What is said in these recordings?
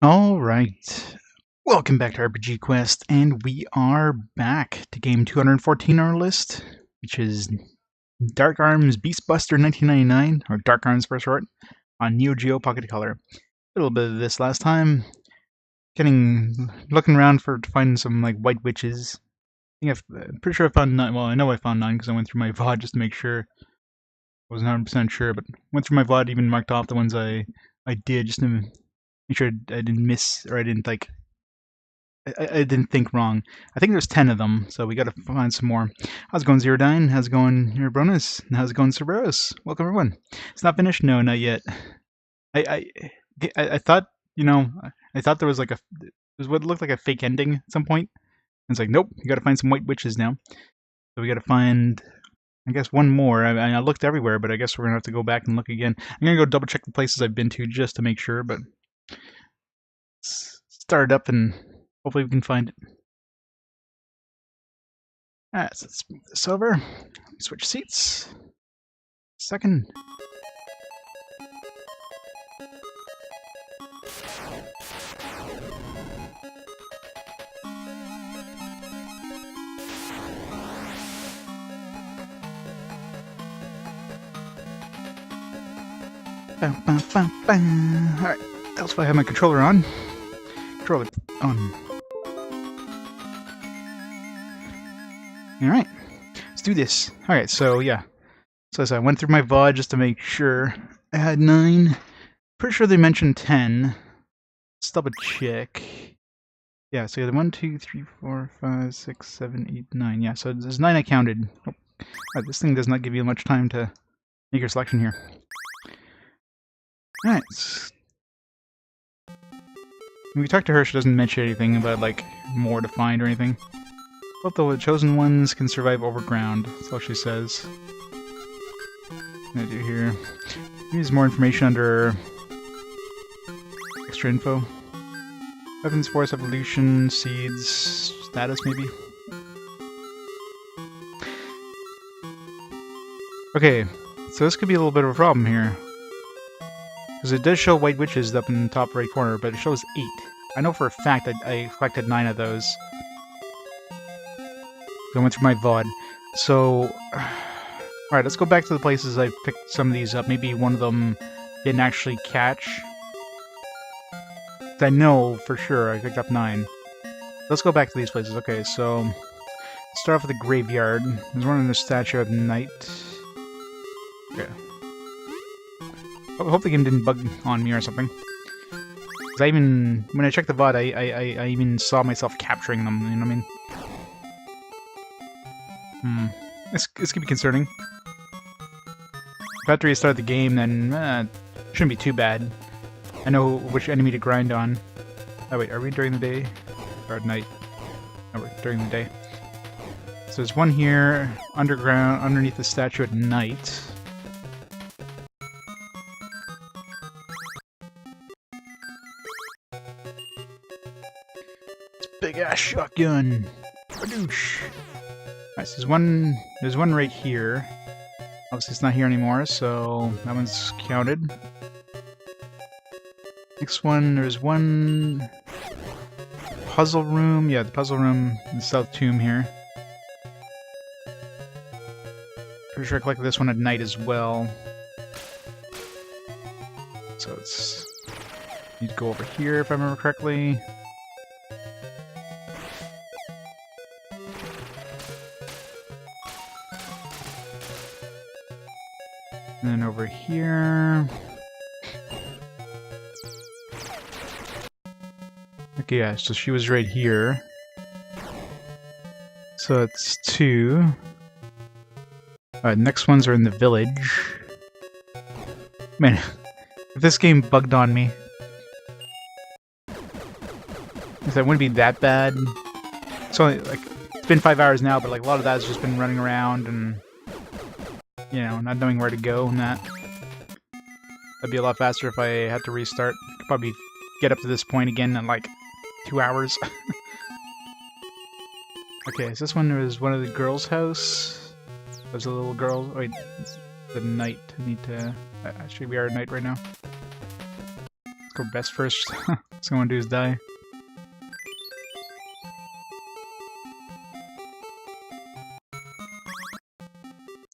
Alright, welcome back to RPG Quest, and we are back to game 214 on our list, which is Dark Arms Beastbuster 1999, or Dark Arms for short, on Neo Geo Pocket Color. A little bit of this last time, looking around to find some like white witches. I'm pretty sure I found 9, well I know I found 9 because I went through my VOD just to make sure. I wasn't 100% sure, but went through my VOD, even marked off the ones I did just to make sure I didn't miss, or I didn't I didn't think wrong. I think there's 10 of them, so we gotta find some more. How's it going, Zerodyne? How's it going, Bonus? And how's it going, Cerberus? Welcome, everyone. It's not finished? No, not yet. I thought, I thought there was like it was what looked like a fake ending at some point. And it's like, nope, you gotta find some white witches now. So we gotta find, I guess, one more. I looked everywhere, but I guess we're gonna have to go back and look again. I'm gonna go double check the places I've been to just to make sure, but start it up and hopefully we can find it. Alright, so let's move this over. Switch seats. Second. Alright, that's why I have my controller on. Controller on. Alright, let's do this. Alright, so yeah. So as I went through my VOD just to make sure I had 9. Pretty sure they mentioned 10. Let's double check. Yeah, so you had 1, 2, 3, 4, 5, 6, 7, 8, 9. Yeah, so there's 9 I counted. Oh, this thing does not give you much time to make your selection here. Alright. When we talk to her, she doesn't mention anything about, like, more to find or anything. But the chosen ones can survive overground. That's all she says. What can I do here? Use more information under extra info. Weapons, force, evolution, seeds, status, maybe? Okay, so this could be a little bit of a problem here. Because it does show white witches up in the top right corner, but it shows 8. I know for a fact I collected 9 of those. I went through my VOD. So, alright, let's go back to the places I picked some of these up. Maybe one of them didn't actually catch. I know for sure I picked up 9. Let's go back to these places. Okay, so start off with the graveyard. There's one in the statue at night. Okay. I hope the game didn't bug on me or something. Because when I checked the VOD, I even saw myself capturing them, you know what I mean? This could be concerning. If I have to restart the game, then it shouldn't be too bad. I know which enemy to grind on. Oh wait, are we during the day? Or at night? No, we're during the day. So there's one here, underground, underneath the statue at night. Big ass shotgun. Badoosh. Alright, so there's one right here. Obviously it's not here anymore, so that one's counted. Next one, there's one puzzle room. Yeah, the puzzle room in the South Tomb here. Pretty sure I collected this one at night as well. So it's need to go over here if I remember correctly. And then over here. Okay, yeah, so she was right here. So it's 2. Next ones are in the village. Man, if this game bugged on me, that wouldn't be that bad. It's only like it's been 5 hours now, but like a lot of that has just been running around and not knowing where to go and that. That'd be a lot faster if I had to restart. Could probably get up to this point again in like 2 hours. Okay, so this one was one of the girls' house. There's a little girl. Oh, wait, it's the night. I need to. Actually, we are at night right now. go best first. What's I want to do is die.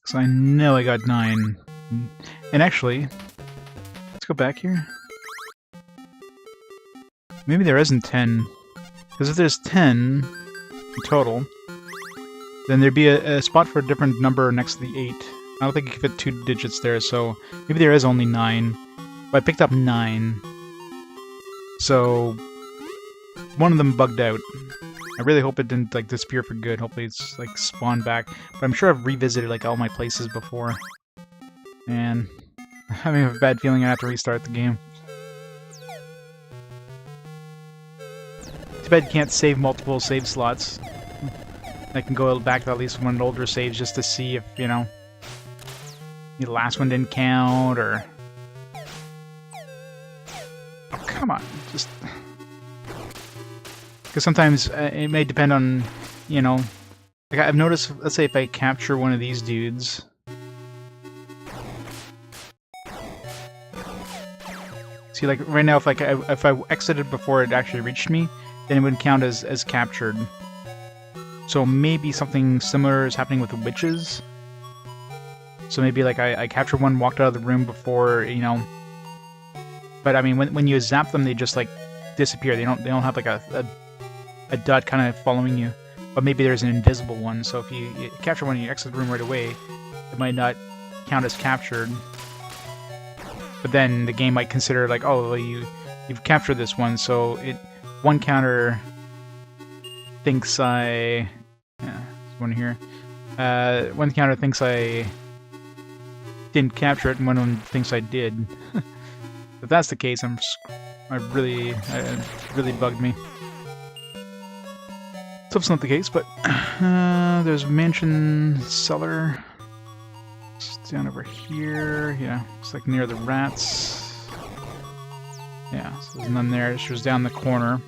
So I know I got 9. And actually, let's go back here. Maybe there isn't 10. Because if there's 10 in total, then there'd be a spot for a different number next to the 8. I don't think you can fit 2 digits there, so maybe there is only 9. But I picked up 9. So one of them bugged out. I really hope it didn't like disappear for good. Hopefully it's like spawned back. But I'm sure I've revisited like all my places before. And I'm having a bad feeling I have to restart the game. Too bad you can't save multiple save slots. I can go back to at least one older saves just to see if, you know, the last one didn't count, or... Oh, come on, just... Because sometimes it may depend on, you know... Like I've noticed, let's say if I capture one of these dudes... See, like, right now, if I exited before it actually reached me, then it would count as captured. So maybe something similar is happening with the witches. So maybe like I captured one, walked out of the room before, you know. But I mean, when you zap them, they just like disappear. They don't have like a dot kind of following you. But maybe there's an invisible one. So if you capture one and you exit the room right away, it might not count as captured. But then the game might consider like, oh, well, you've captured this one, so one counter thinks there's one here. One counter thinks I didn't capture it, and one of them thinks I did. If that's the case, it really bugged me. So it's not the case, but there's mansion cellar. It's down over here. Yeah, it's like near the rats. Yeah, so there's none there. It's just down the corner.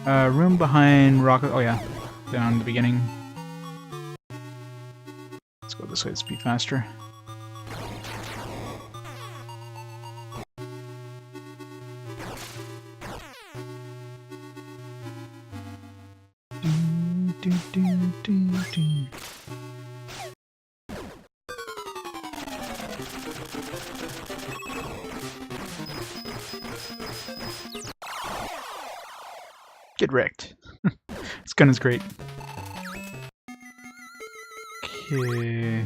Room behind rocket. Oh yeah, down the beginning. Let's go this way. Let's be faster. Get wrecked. This gun is great. Okay.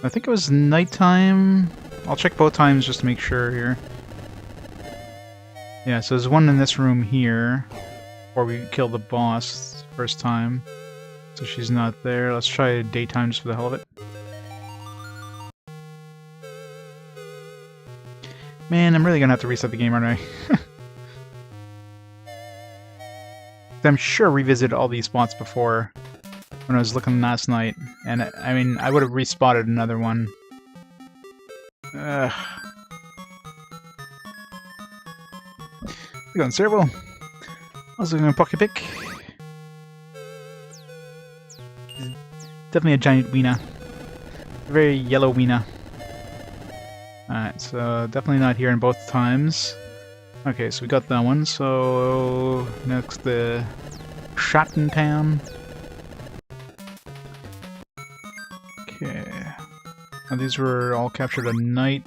I think it was nighttime. I'll check both times just to make sure here. Yeah, so there's one in this room here. Before we kill the boss first time. So she's not there. Let's try daytime just for the hell of it. Man, I'm really gonna have to reset the game, aren't I? I'm sure I revisited all these spots before when I was looking last night, and I mean, I would have respotted another one. Ugh. We're going servo. Also going to pocket pick. Definitely a giant wiener. A very yellow wiener. Alright, so definitely not here in both times. Okay, so we got that one, so next the Shuten Town. Okay. Now these were all captured at night.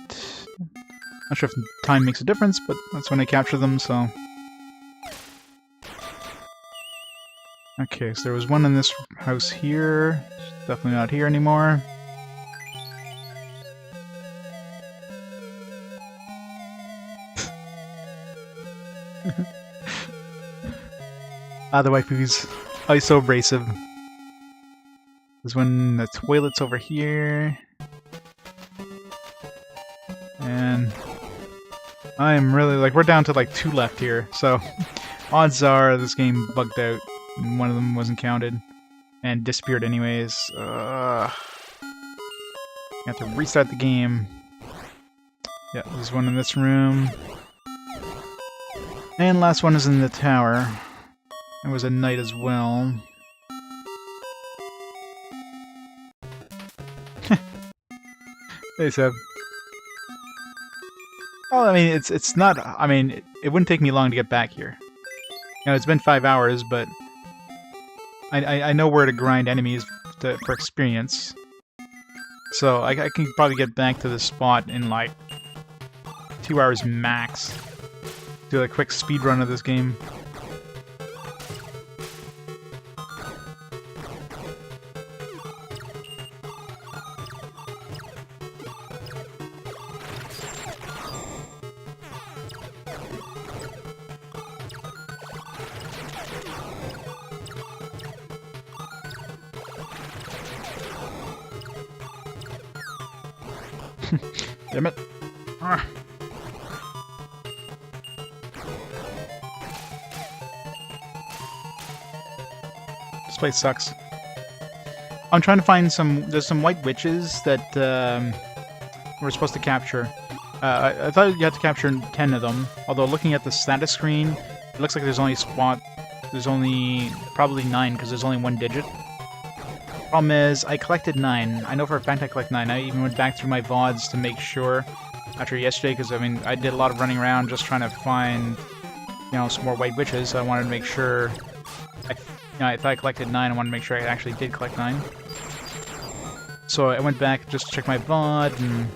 Not sure if time makes a difference, but that's when I capture them, so... Okay, so there was one in this house here. Definitely not here anymore. The waifus. Oh, he's so abrasive. There's one, the toilet's over here. And I'm really, like, we're down to like 2 left here, so odds are this game bugged out and one of them wasn't counted and disappeared anyways. You have to restart the game. Yeah, there's one in this room. And last one is in the tower. It was at night as well. Hey, Seb. Well, I mean, it's not. I mean, it wouldn't take me long to get back here. You know, it's been 5 hours, but I know where to grind enemies for experience. So I can probably get back to this spot in like 2 hours max. Do a quick speed run of this game. Damn it. Ah. This place sucks. I'm trying to find there's some white witches that we're supposed to capture. I thought you had to capture 10 of them, although looking at the status screen, it looks like there's only probably 9 because there's only 1 digit. Problem is, I collected 9. I know for a fact I collected 9. I even went back through my VODs to make sure after yesterday, because I mean, I did a lot of running around just trying to find, you know, some more white witches. So I wanted to make sure. I thought I collected 9. I wanted to make sure I actually did collect 9. So I went back just to check my VOD and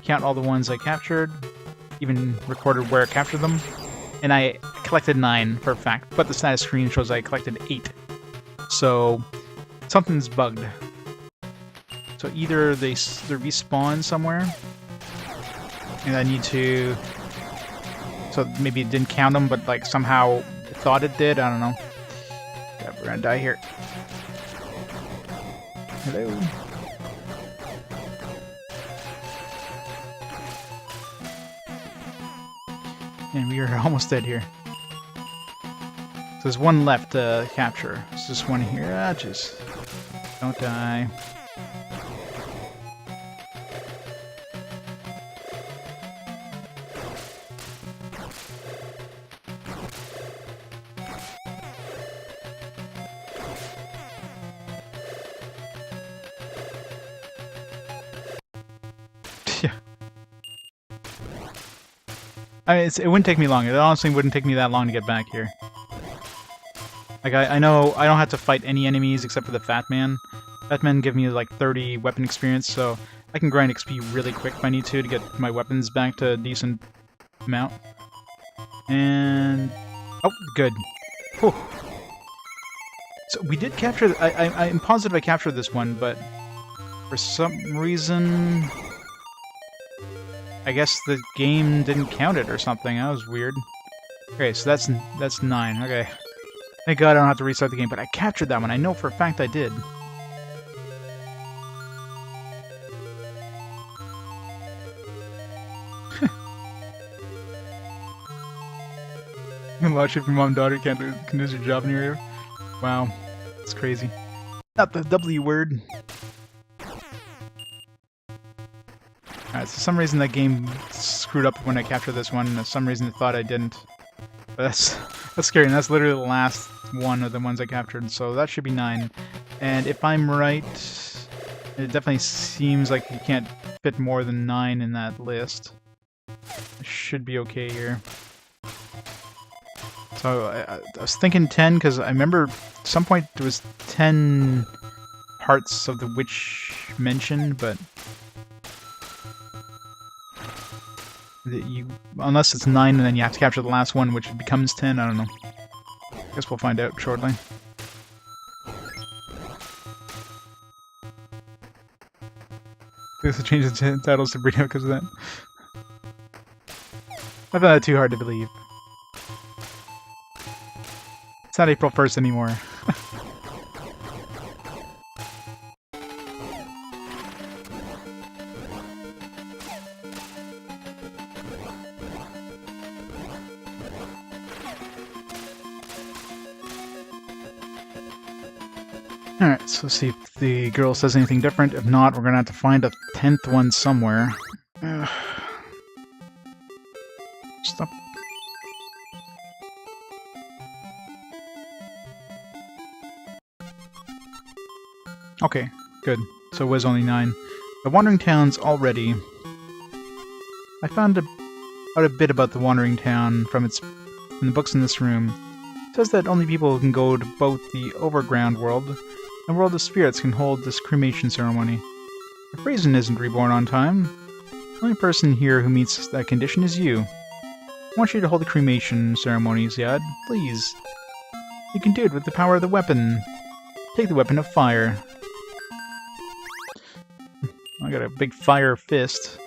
count all the ones I captured, even recorded where I captured them, and I collected 9 for a fact. But the status screen shows I collected 8. So something's bugged. So either they respawn somewhere, and I need to. So maybe it didn't count them, but like somehow it thought it did. I don't know. God, we're gonna die here. Hello. And we are almost dead here. So there's one left to capture. There's this one here. Ah, jeez. Don't die. Yeah. I mean, it wouldn't take me long. It honestly wouldn't take me that long to get back here. Like, I know I don't have to fight any enemies except for the Fat Man. Fat Man give me like 30 weapon experience, so I can grind XP really quick if I need to get my weapons back to a decent amount. And... oh, good. Whew. So we did capture... I'm positive I captured this one, but for some reason... I guess the game didn't count it or something. That was weird. Okay, so that's 9. Okay. Thank God I don't have to restart the game, but I captured that one. I know for a fact I did. Watch if your mom and daughter can do their job in your area. Wow. That's crazy. Not the W word. Alright, so for some reason that game screwed up when I captured this one, and for some reason it thought I didn't. But that's scary, and that's literally the last one of the ones I captured, so that should be 9. And if I'm right, it definitely seems like you can't fit more than 9 in that list. It should be okay here. So I was thinking 10, because I remember at some point there was 10 parts of the witch mentioned, but... unless it's 9 and then you have to capture the last one, which becomes 10, I don't know. Guess we'll find out shortly. I guess I changed the titles to Burrito because of that. I found that too hard to believe. It's not April 1st anymore. Alright, so let's see if the girl says anything different. If not, we're gonna have to find a 10th one somewhere. Stop. Okay, good. So it was only 9. The Wandering Towns already. I found a out a bit about the Wandering Town from the books in this room. It says that only people who can go to both the overground world and world of spirits can hold this cremation ceremony. If Raisin isn't reborn on time, the only person here who meets that condition is you. I want you to hold the cremation ceremony, Ziad. Please. You can do it with the power of the weapon. Take the weapon of fire. I got a big fire fist.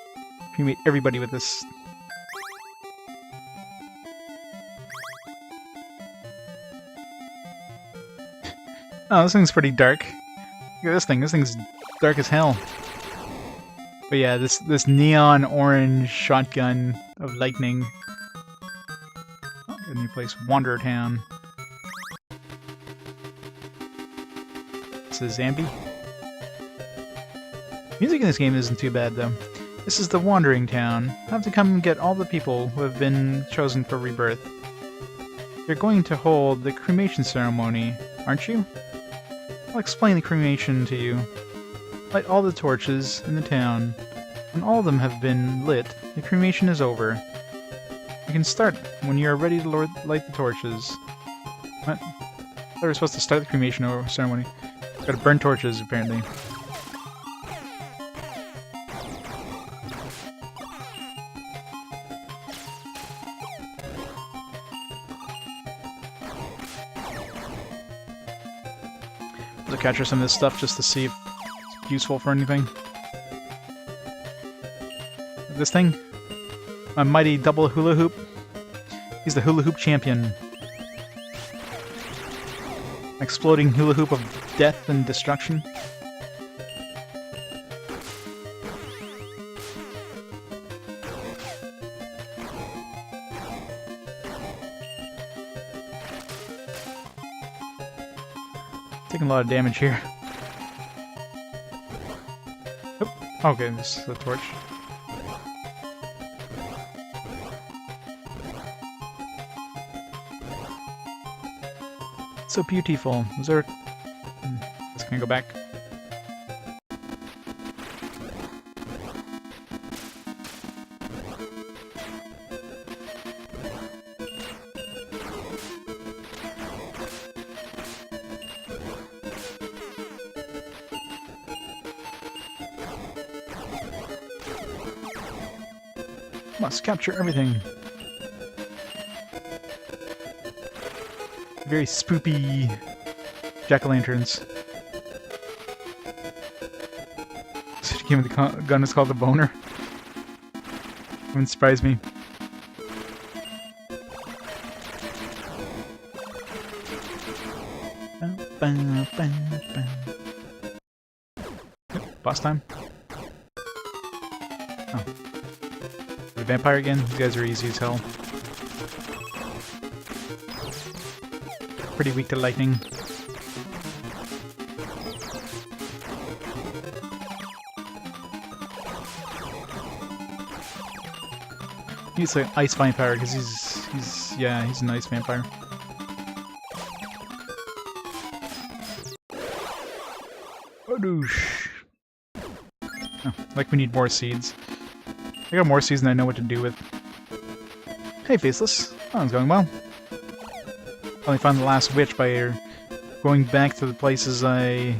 Cremate everybody with this. Oh, this thing's pretty dark. Look at this thing. This thing's dark as hell. But yeah, this neon orange shotgun of lightning. Oh, a new place, Wanderer Town. This is Zambi. Music in this game isn't too bad though. This is the Wandering Town. I have to come and get all the people who have been chosen for rebirth. You're going to hold the cremation ceremony, aren't you? I'll explain the cremation to you. Light all the torches in the town. When all of them have been lit, the cremation is over. You can start when you are ready to light the torches. What? I thought we were supposed to start the cremation ceremony. Gotta burn torches, apparently. I'll capture some of this stuff just to see if it's useful for anything. This thing? A mighty double hula hoop. He's the hula hoop champion. Exploding hula hoop of death and destruction. Taking a lot of damage here. Oop. Okay, this is the torch. So beautiful. Was there... Just gonna go back. Must capture everything. Very spoopy jack-o'-lanterns. This game with the gun is called the Boner. Wouldn't surprise me. Boss time. Oh. The vampire again? These guys are easy as hell. Pretty weak to lightning. He's an ice vampire because he's an ice vampire. Odoosh. Oh, like we need more seeds. I got more seeds than I know what to do with. Hey, Faceless. Oh, it's going well. Only found the last witch by going back to the places I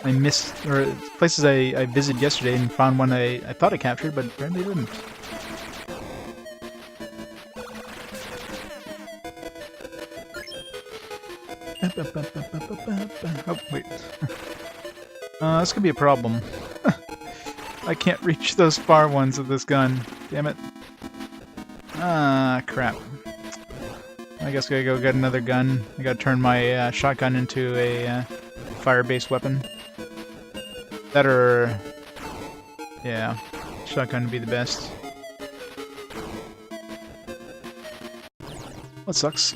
missed, or places I visited yesterday, and found one I thought I captured, but apparently didn't. Oh, wait. This could be a problem. I can't reach those far ones with this gun. Damn it. Ah, crap. I guess I gotta go get another gun. I gotta turn my shotgun into a fire-based weapon. That or... yeah, shotgun would be the best. That sucks.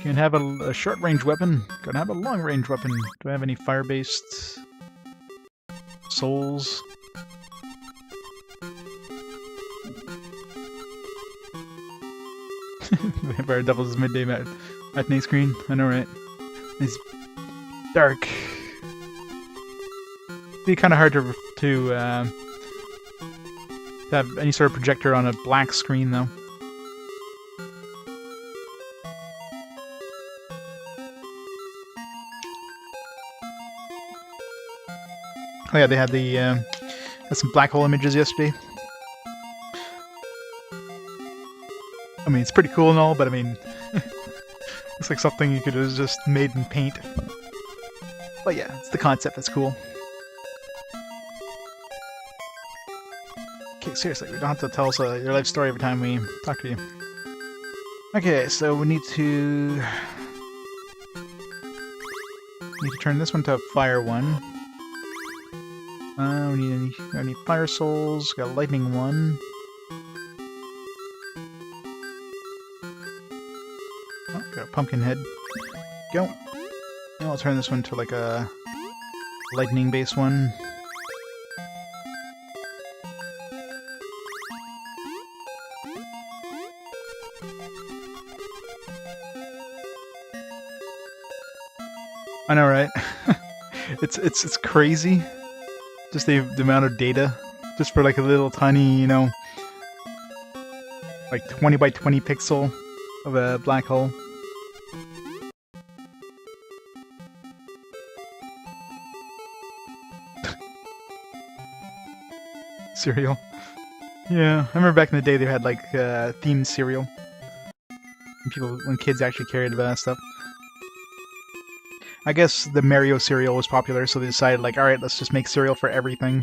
Can't have a short-range weapon. Gotta have a long-range weapon. Do I have any fire-based... souls? Vampire doubles his midday matinee screen. I know, right? Nice dark. It'd be kind of hard to have any sort of projector on a black screen, though. Oh yeah, they had had some black hole images yesterday. I mean, it's pretty cool and all, but I mean, looks like something you could have just made in paint. But yeah, it's the concept that's cool. Okay, seriously, we don't have to tell us your life story every time we talk to you. Okay, so we need to turn this one to a fire one. We need any fire souls. Got a lightning one. Oh, got a pumpkin head. Go. And I'll turn this one to like a lightning based one. I know, right? it's crazy. Just the amount of data, just for like a little tiny, you know, like 20 by 20 pixel of a black hole. Cereal. Yeah, I remember back in the day they had like themed cereal. When kids actually cared about that stuff. I guess the Mario cereal was popular, so they decided, like, alright, let's just make cereal for everything.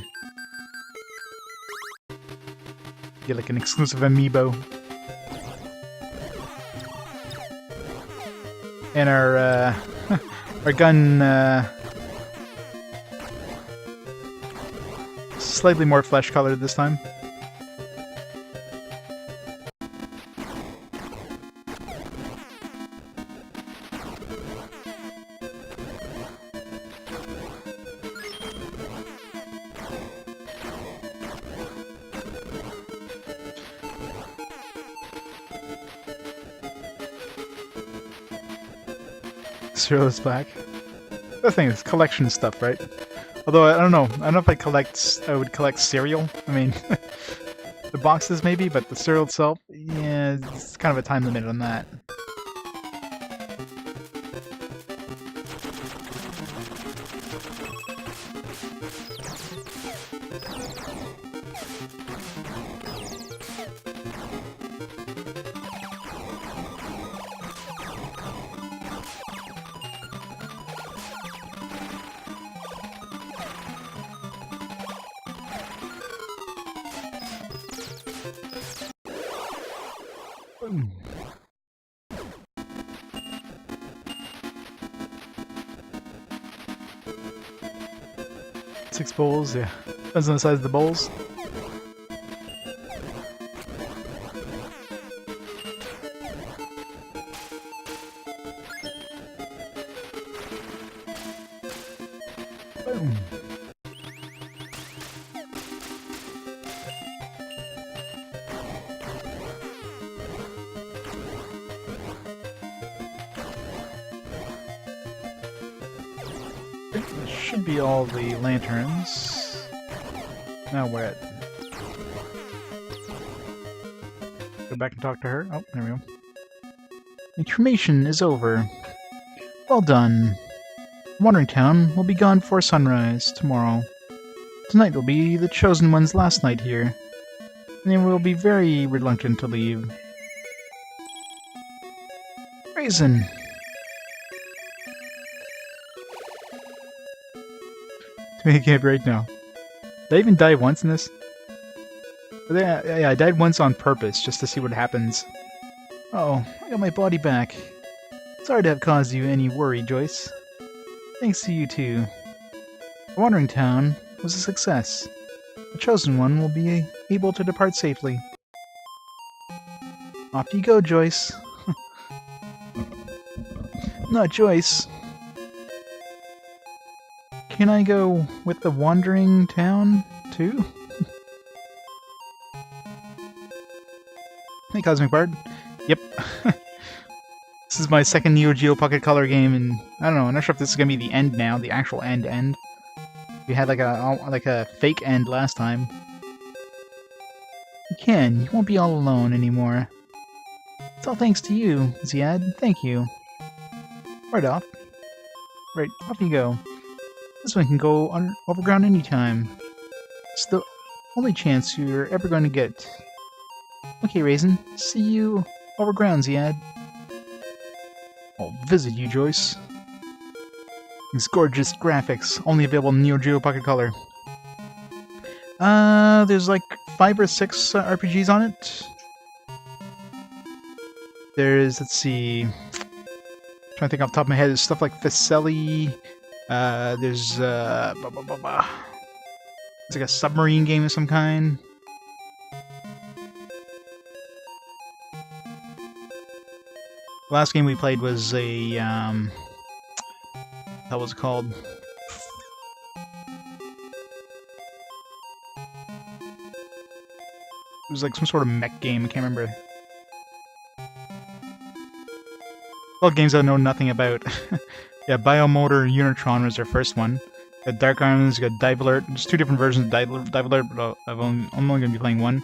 Get, like, an exclusive amiibo. And our gun, slightly more flesh-colored this time. Cereal is back. The thing is, collection stuff, right? Although I don't know if I would collect cereal. I mean, the boxes maybe, but the cereal itself, yeah, it's kind of a time limit on that. Boom. Six bowls, yeah. Depends on the size of the bowls. Boom. That should be all the lanterns. Now we're at... Go back and talk to her. Oh, there we go. The cremation is over. Well done. Wandering Town will be gone before sunrise tomorrow. Tonight will be the Chosen One's last night here, and they will be very reluctant to leave. Raisin! To make it right now. Did I even die once in this? Yeah, I died once on purpose, just to see what happens. Oh, I got my body back. Sorry to have caused you any worry, Joyce. Thanks to you too. The Wandering Town was a success. The Chosen One will be able to depart safely. Off you go, Joyce. Not Joyce. Can I go with the Wandering Town too? Hey, Cosmic Bard. Yep. This is my second Neo Geo Pocket Color game, and I don't know. I'm not sure if this is gonna be the end now, the actual end. We had like a fake end last time. You won't be all alone anymore. It's all thanks to you, Ziad. Thank you. Right off you go. This one can go overground anytime. It's the only chance you're ever going to get. Okay, Raisin. See you overground, Ziad. I'll visit you, Joyce. These gorgeous graphics, only available in Neo Geo Pocket Color. There's like 5 or 6 RPGs on it. There's, let's see, trying to think off the top of my head, there's stuff like Ficelli, there's, it's like a submarine game of some kind. The last game we played was a, what was it called? It was like some sort of mech game, I can't remember. Well, games I know nothing about. Yeah, Biomotor Unitron was their first one. You got Dark Islands, you got Dive Alert. There's 2 different versions of Dive Alert, but I'm only going to be playing one.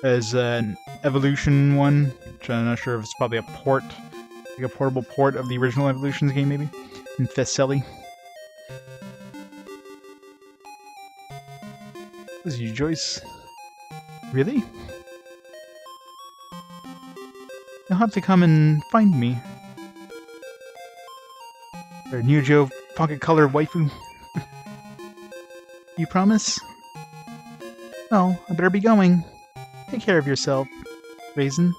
There's an Evolution one, which I'm not sure if it's probably a port, like a portable port of the original Evolutions game, maybe. And Ficelli. This is you, Joyce. Really? You'll have to come and find me. Or Neo Geo Pocket Color waifu. You promise? Well, I better be going. Take care of yourself, Raisin.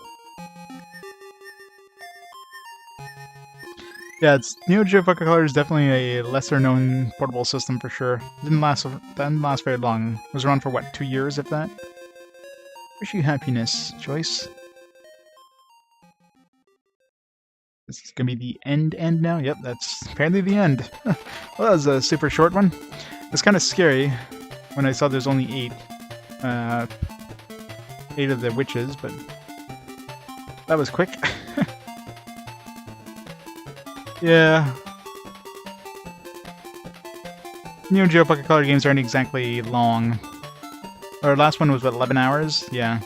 Yeah, Neo Geo Pocket Color is definitely a lesser-known portable system for sure. Didn't last very long. It was around for what, 2 years, if that? Wish you happiness, Joyce. This is gonna be the end now? Yep, that's apparently the end. Well, that was a super short one. It's kind of scary when I saw there's only 8. 8 of the witches, but that was quick. Yeah. Neo Geo Pocket Color games aren't exactly long. Our last one was, what, 11 hours? Yeah.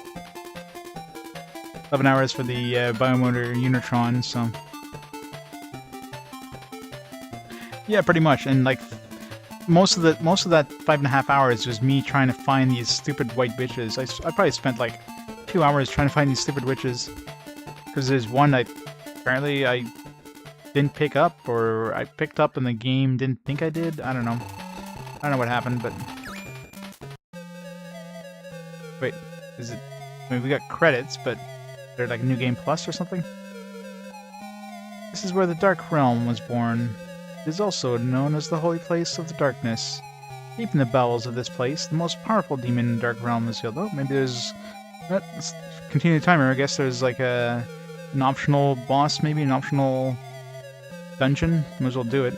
11 hours for the Biomotor Unitron, so... Yeah, pretty much, and like most of that 5.5 hours was me trying to find these stupid white witches. I probably spent like 2 hours trying to find these stupid witches, because there's one apparently I didn't pick up, or I picked up and the game didn't think I did. I don't know what happened, but wait, is it? I mean, we got credits, but they're like New Game Plus or something. This is where the Dark Realm was born. It is also known as the Holy Place of the Darkness. Deep in the bowels of this place, the most powerful demon in the Dark Realm is sealed. Oh, maybe there's... Let's continue the timer. I guess there's like an optional boss, maybe an optional dungeon. Might as well do it.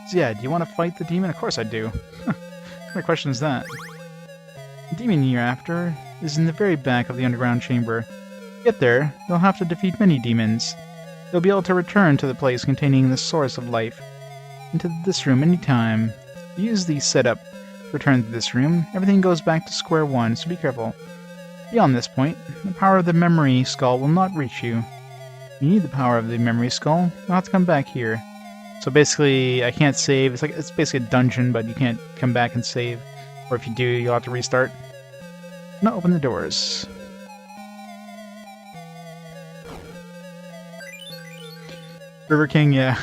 So yeah, do you want to fight the demon? Of course I do. What kind of question is that? The demon you're after is in the very back of the underground chamber. To get there, you'll have to defeat many demons. You'll be able to return to the place containing the source of life, into this room anytime. Use the setup to return to this room. Everything goes back to square one, so be careful. Beyond this point, the power of the memory skull will not reach you. You need the power of the memory skull. You'll have to come back here. So basically, I can't save. It's basically a dungeon, but you can't come back and save. Or if you do, you'll have to restart. Now open the doors. River King, yeah.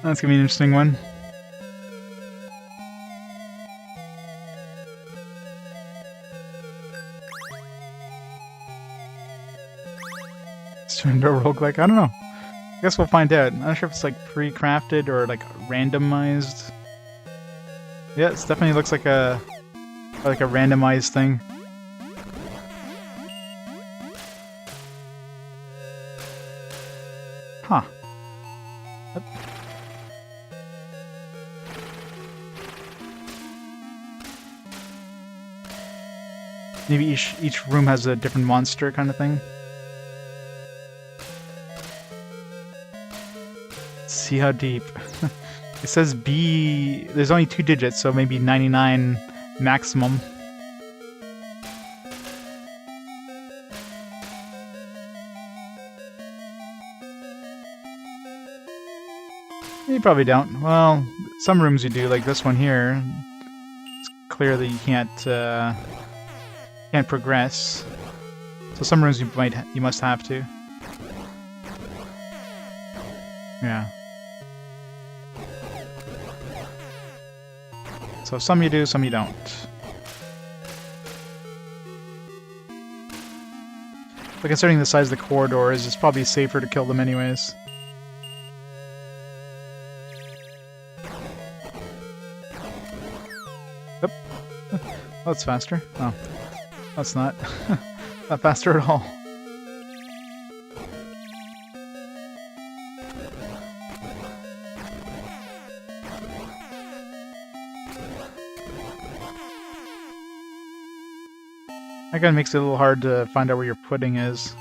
That's gonna be an interesting one. It's turned into a roguelike? I don't know. I guess we'll find out. I'm not sure if it's like pre-crafted or like randomized. Yeah, it definitely looks like a randomized thing. Huh. Maybe each room has a different monster kind of thing. See how deep. It says B. There's only 2 digits, so maybe 99 maximum. You probably don't. Well, some rooms you do, like this one here. It's clear that you can't progress. So some rooms you must have to. Yeah. So some you do, some you don't. But considering the size of the corridors, it's probably safer to kill them anyways. Yep. Oh, that's faster. Oh. That's not. Not faster at all. That kind of makes it a little hard to find out where your pudding is.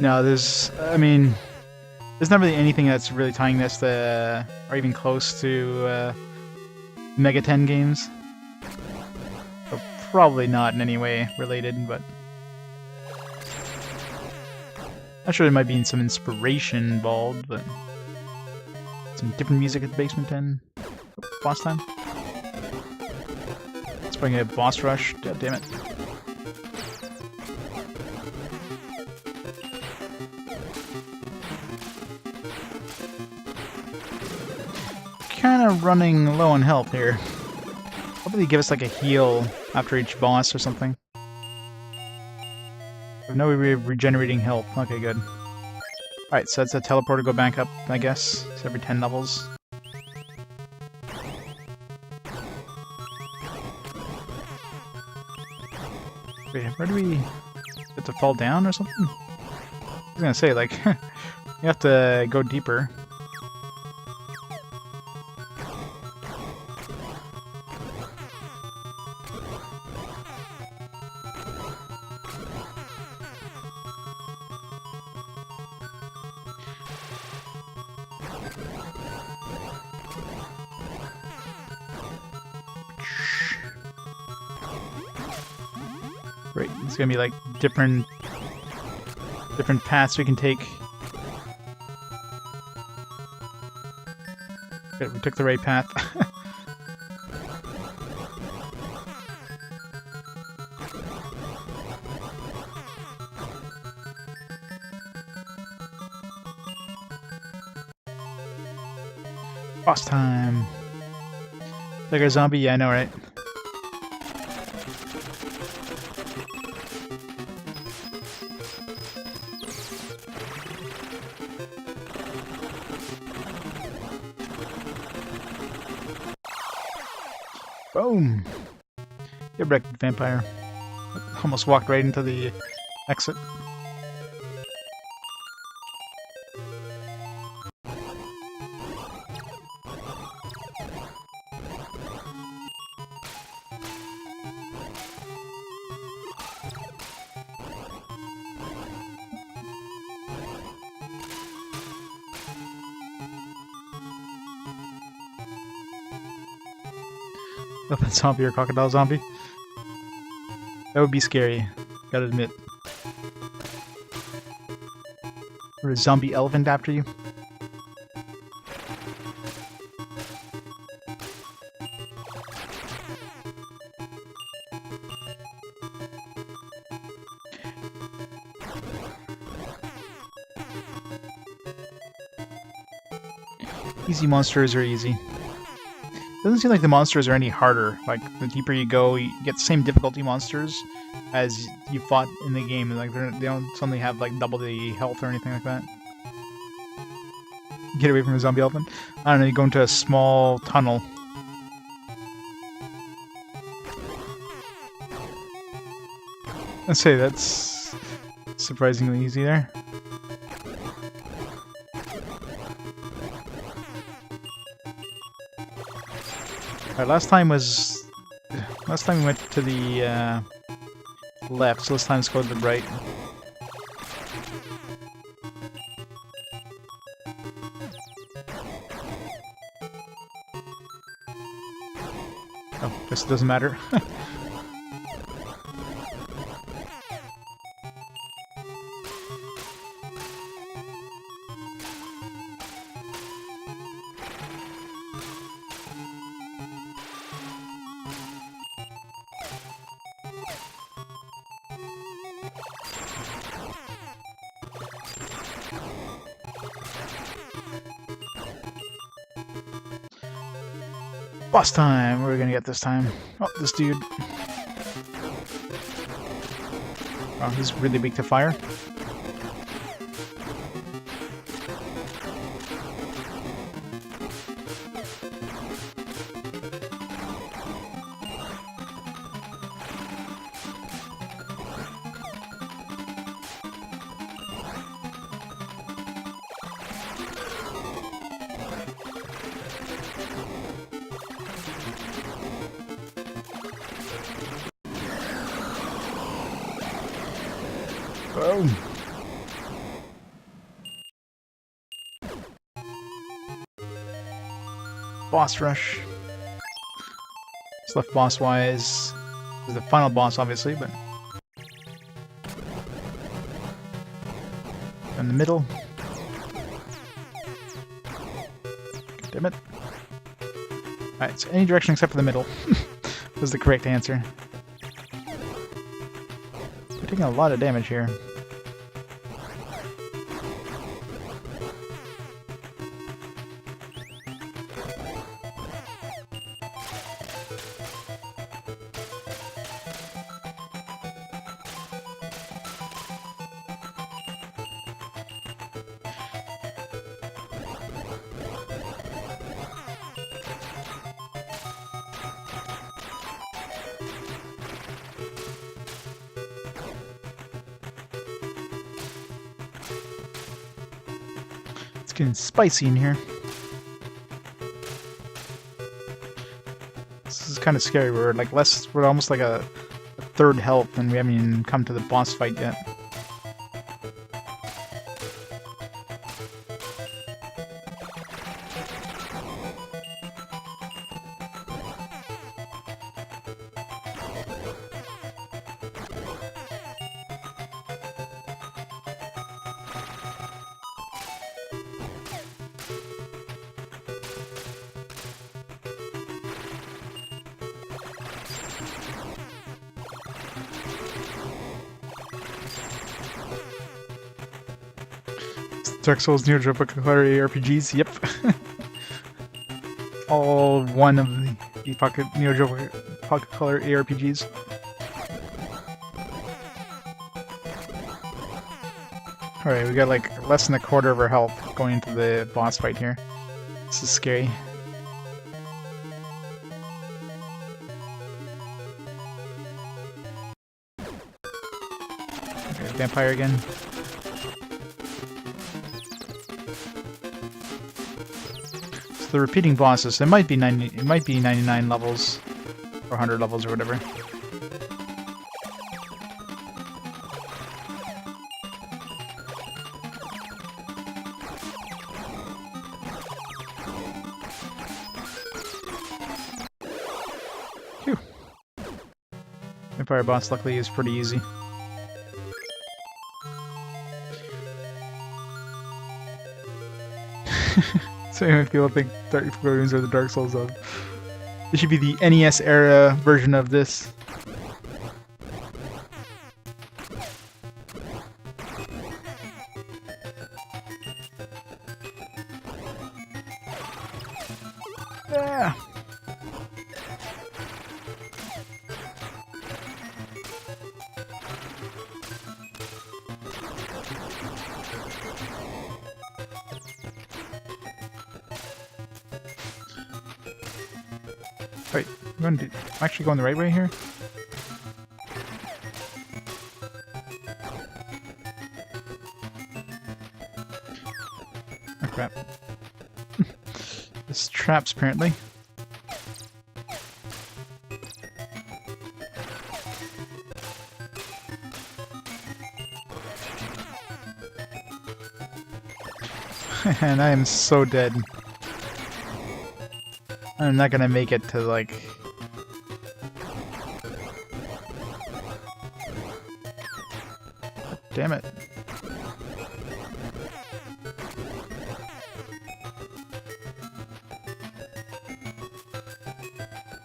No, there's not really anything that's really tying this to, or even close to, Mega 10 games. So probably not in any way related, but... I'm sure there might be some inspiration involved, but... Some different music at the Basement 10. Boss time. Let's bring a boss rush. God damn it. Kind of running low on health here. Hopefully give us like a heal after each boss or something. No, we're regenerating health. Okay, good. Alright, so that's a teleporter, go back up, I guess. It's every 10 levels. Wait, where do we... have to fall down or something? I was gonna say, like, you have to go deeper. Right, it's gonna be like different paths we can take. Good, we took the right path. Boss time. Like a zombie? Yeah, I know, right? Boom! Get wrecked, vampire. Almost walked right into the exit. Elephant zombie or crocodile zombie? That would be scary, gotta admit. Or a zombie elephant after you? Easy monsters are easy. Doesn't seem like the monsters are any harder. Like, the deeper you go, you get the same difficulty monsters as you fought in the game. Like, they don't suddenly have, like, double the health or anything like that. Get away from the zombie elephant. I don't know, you go into a small tunnel. Let's say that's surprisingly easy there. Alright, last time was Last time we went to the left, so this time let's go to the right. Oh, guess it doesn't matter. Boss time! What are we gonna get this time? Oh, this dude. Oh, he's really weak to fire. Boom! Boss rush. What's left boss-wise? This is the final boss, obviously, but... in the middle. Damn it. Alright, so any direction except for the middle was the correct answer. We're taking a lot of damage here. It's getting spicy in here. This is kind of scary. We're like we're almost like a third health, and we haven't even come to the boss fight yet. Dark Souls, Neo Geo Pocket Color RPGs, yep. All one of the Neo Geo Pocket Color ARPGs. Alright, we got like less than a quarter of our health going into the boss fight here. This is scary. Okay, vampire again. The repeating bosses, it might be 99 levels or 100 levels or whatever. Phew. Vampire boss luckily is pretty easy. So anyway, people think Dark games are the Dark Souls of. This should be the NES era version of this. Yeah. Wait, I'm actually going the right way here? Oh crap. This traps apparently. And I am so dead. I'm not gonna make it to, like... Damn it.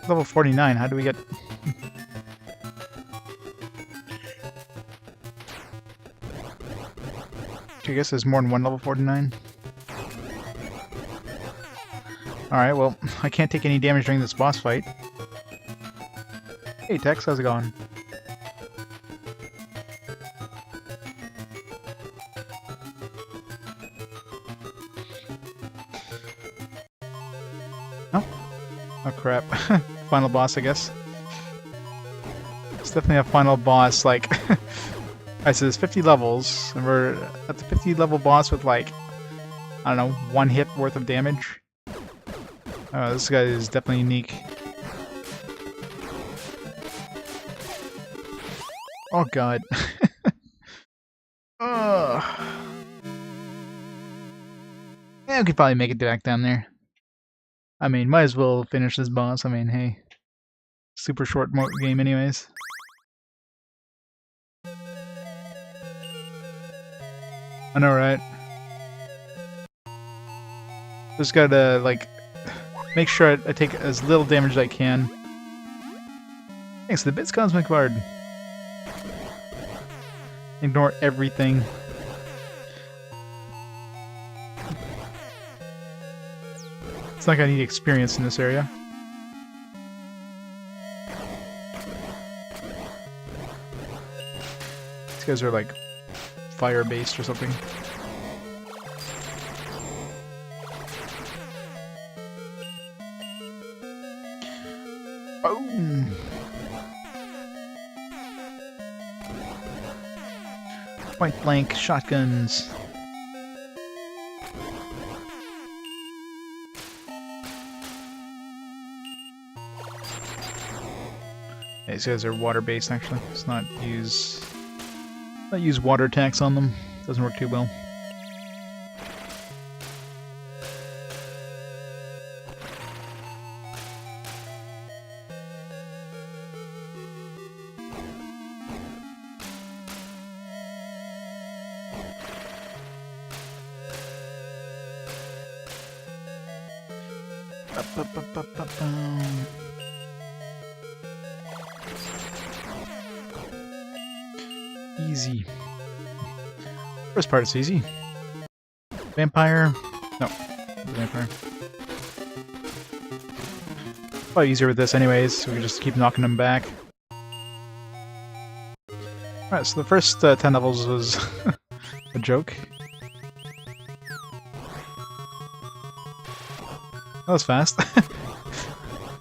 Level 49, how do we get... I guess there's more than one level 49. Alright, well, I can't take any damage during this boss fight. Hey Tex, how's it going? Oh. Oh crap. Final boss, I guess. It's definitely a final boss, like... Alright, so there's 50 levels, and we're at the 50 level boss with, like, I don't know, 1 hit worth of damage. Oh, this guy is definitely unique. Oh god. Ugh. Yeah, we could probably make it back down there. I mean, might as well finish this boss. I mean, hey. Super short game anyways. I know, right? Just gotta, like, make sure I take as little damage as I can. Thanks to the Bits Cosmic Bard. Ignore everything. It's like I need experience in this area. These guys are like fire-based or something. Boom! Point blank shotguns. Yeah, these guys are water-based actually. Let's not use water attacks on them. Doesn't work too well. Easy. First part is easy. Vampire. No. Vampire. Probably easier with this anyways, so we can just keep knocking them back. Alright, so the first 10 levels was a joke. That was fast.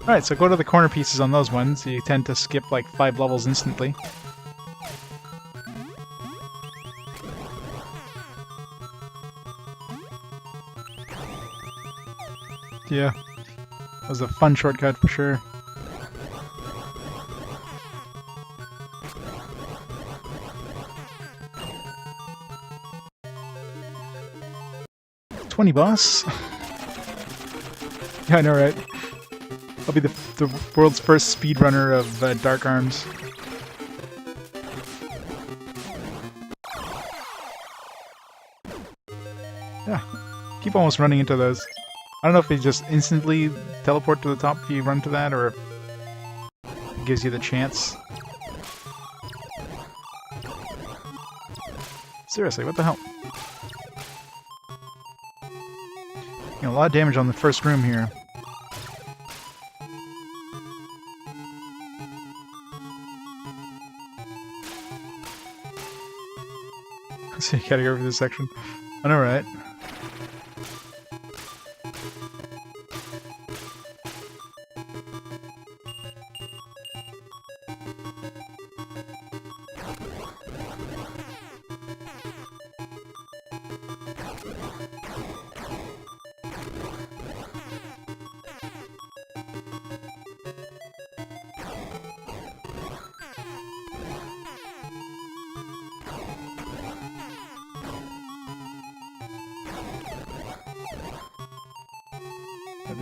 Alright, so go to the corner pieces on those ones. You tend to skip like 5 levels instantly. Yeah, that was a fun shortcut for sure. $20 boss? Yeah, I know, right? I'll be the world's first speedrunner of Dark Arms. Yeah, keep almost running into those. I don't know if it just instantly teleport to the top if you run to that, or if it gives you the chance. Seriously, what the hell? You know, a lot of damage on the first room here. So you gotta go over this section. I know, right?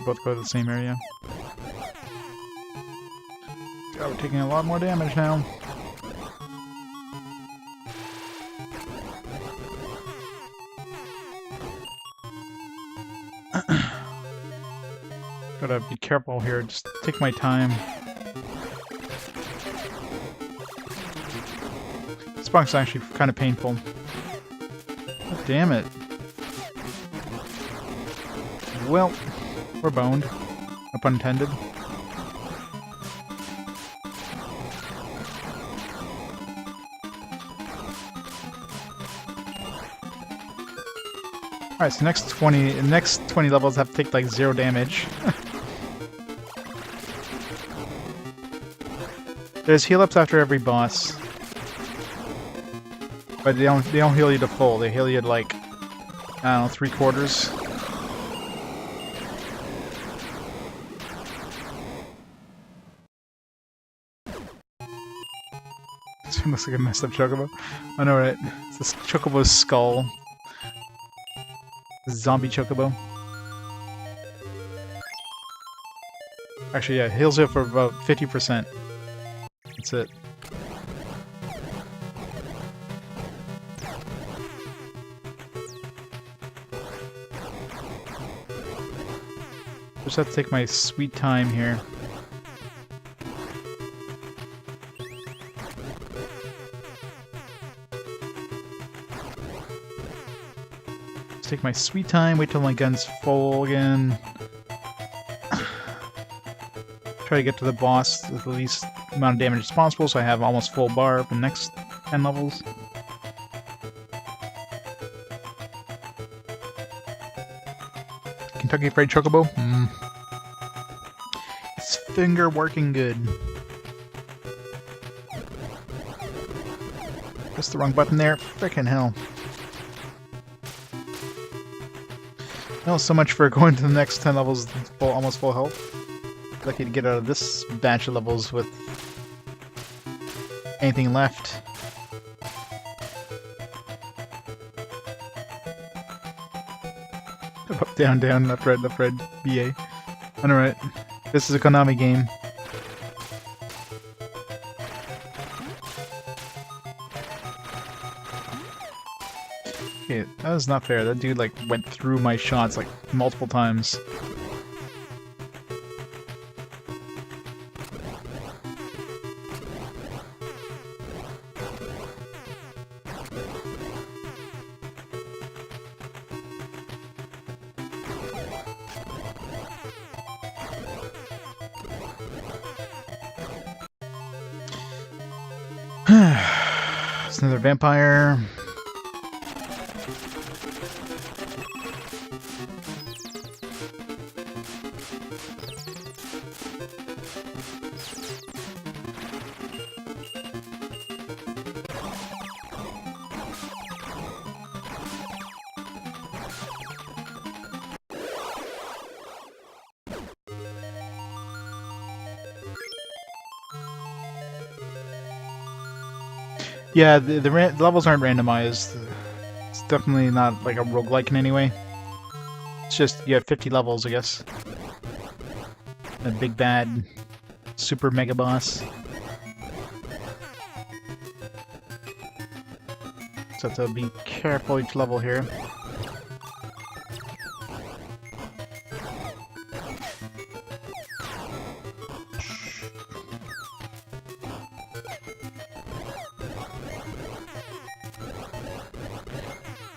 both go to the same area. God, we're taking a lot more damage now. Gotta be careful here, just take my time. This box is actually kind of painful. Oh, damn it. Well, we're boned. No pun intended. Alright, so next 20 levels have to take like 0 damage. There's heal ups after every boss. But they don't heal you to full, they heal you to like, I don't know, 3/4. This one looks like a messed up chocobo. I know, right? It's this chocobo's skull. Zombie chocobo. Actually, yeah, heals you for about 50%. That's it. Just have to take my sweet time here. Take my sweet time, wait till my gun's full again. Try to get to the boss with the least amount of damage as possible, so I have almost full bar for the next 10 levels. Kentucky Fried Chocobo? It's finger working good. Press the wrong button there. Frickin' hell. Well, so much for going to the next 10 levels full, almost full health. Lucky to get out of this batch of levels with anything left. Up, down, down, left, right, BA. Alright, this is a Konami game. Okay, that was not fair. That dude like went through my shots like multiple times. It's another vampire. Yeah, the levels aren't randomized. It's definitely not like a roguelike in any way. It's just, you have 50 levels, I guess. A big bad super mega boss. So have to be careful each level here.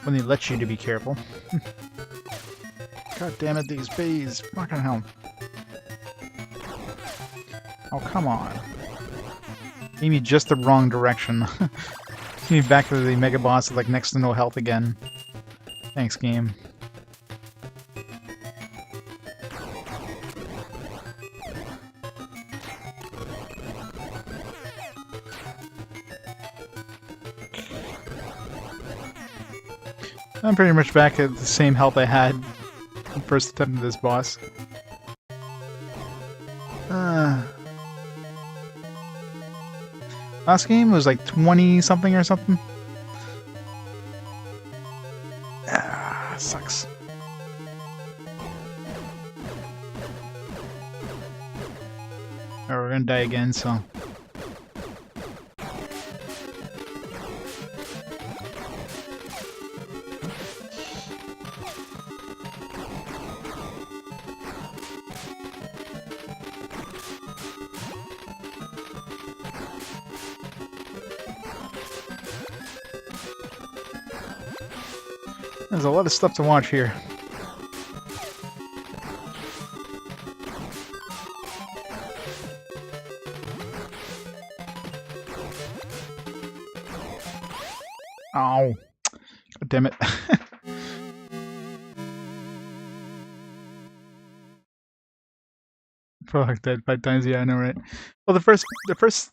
When they let you to be careful. God damn it, these bees. Fucking hell. Oh, come on. Aim me just the wrong direction. Me back to the mega boss with like next to no health again. Thanks, game. I'm pretty much back at the same health I had the first attempt at this boss. Last game was like 20 something or something. Sucks. gonna die again, so... There's a lot of stuff to watch here. Oh, God damn it. Fuck, dead 5 times, yeah, I know, right? Well, the first,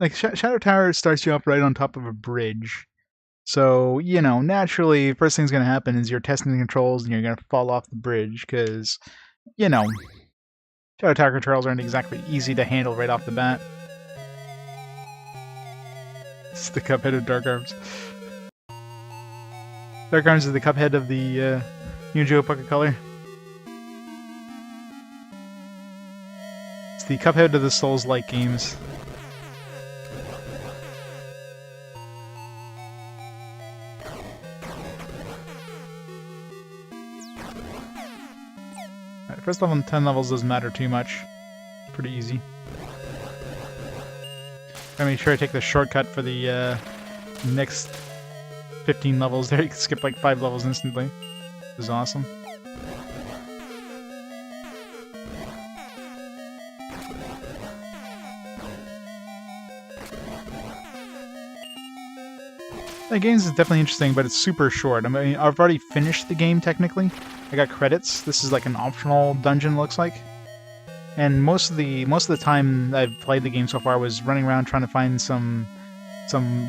like, Shadow Tower starts you up right on top of a bridge. So, you know, naturally, first thing's gonna happen is you're testing the controls and you're gonna fall off the bridge, because, you know, Shadow Tower controls aren't exactly easy to handle right off the bat. It's the Cuphead of Dark Arms. Dark Arms is the Cuphead of the New Geo Pocket Color. It's the Cuphead of the Souls-like games. Alright, first level and 10 levels doesn't matter too much. Pretty easy. Gotta make sure I take the shortcut for the next 15 levels there. You can skip like 5 levels instantly. This is awesome. The game is definitely interesting, but it's super short. I mean, I've already finished the game technically. I got credits. This is like an optional dungeon, looks like. And most of the time I've played the game so far was running around trying to find some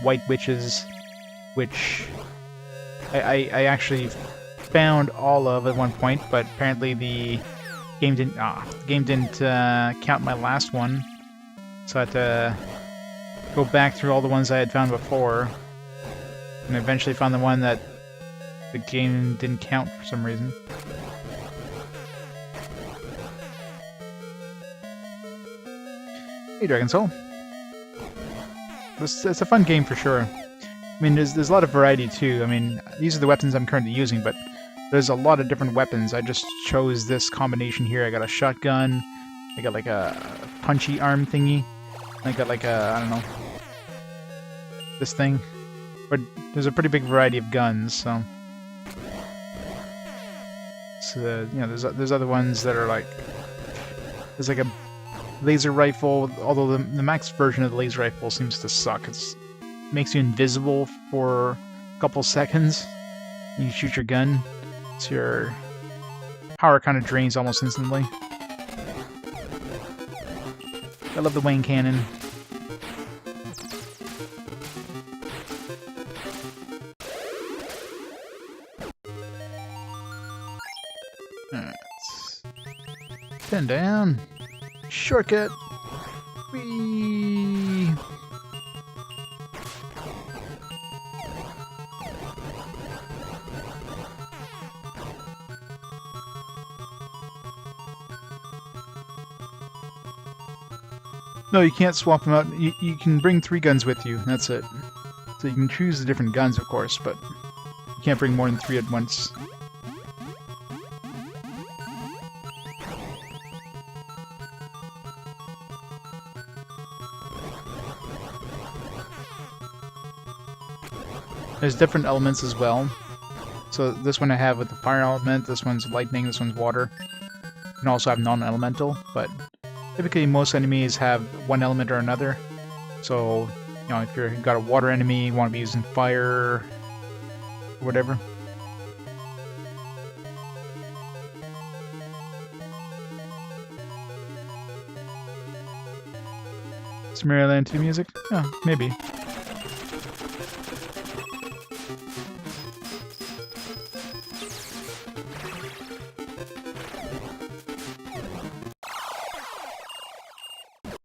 white witches, which I actually found all of at one point, but apparently the game didn't count my last one, so I had to go back through all the ones I had found before, and eventually found the one that the game didn't count for some reason. Hey, Dragon Soul. It's a fun game for sure. I mean, there's a lot of variety too. I mean, these are the weapons I'm currently using, but there's a lot of different weapons. I just chose this combination here. I got a shotgun, I got like a punchy arm thingy, I got like a, I don't know, this thing. But there's a pretty big variety of guns, so... So, you know, there's other ones that are like... There's like a laser rifle, although the max version of the laser rifle seems to suck. It makes you invisible for a couple seconds, and you shoot your gun, so your power kind of drains almost instantly. I love the Wayne cannon. Alright. 10 down. Shortcut! Whee! No, you can't swap them out. You can bring 3 guns with you, that's it. So you can choose the different guns, of course, but you can't bring more than 3 at once. There's different elements as well. So this one I have with the fire element, this one's lightning, this one's water. You can also have non-elemental, but typically most enemies have one element or another. So, you know, if you've got a water enemy, you want to be using fire or whatever. Is Maryland 2 music? Oh, maybe.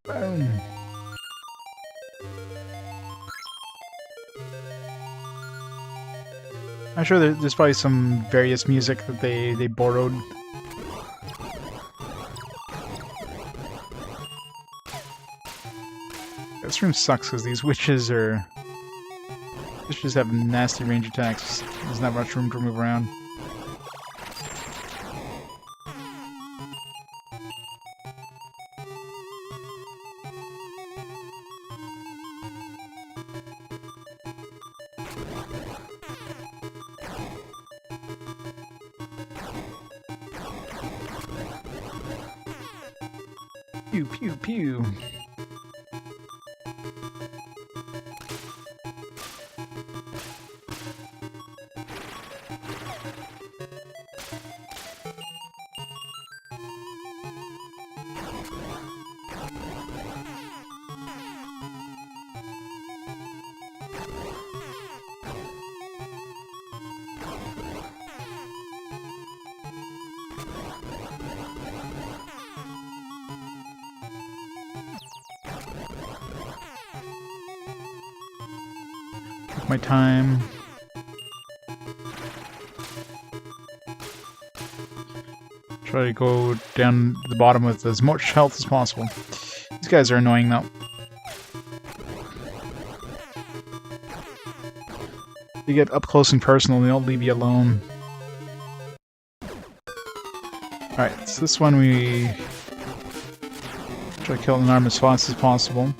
Boom. I'm sure there's probably some various music that they borrowed. This room sucks because these witches have nasty range attacks. There's not much room to move around. Pew pew pew. My time. Try to go down to the bottom with as much health as possible. These guys are annoying though. You get up close and personal, they don't leave you alone. Alright, so this one we try to kill an arm as fast as possible.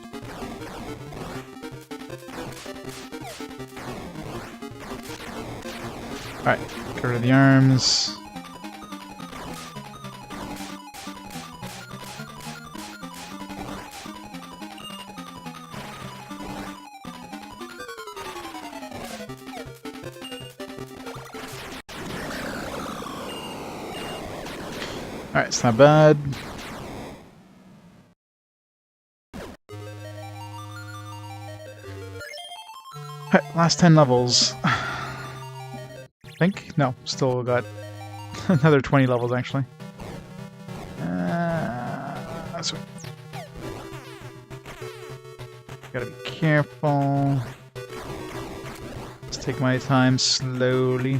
Alright, get rid of the arms. Alright, it's not bad. Alright, last 10 levels. I think? No, still got another 20 levels actually. So gotta be careful. Let's take my time slowly.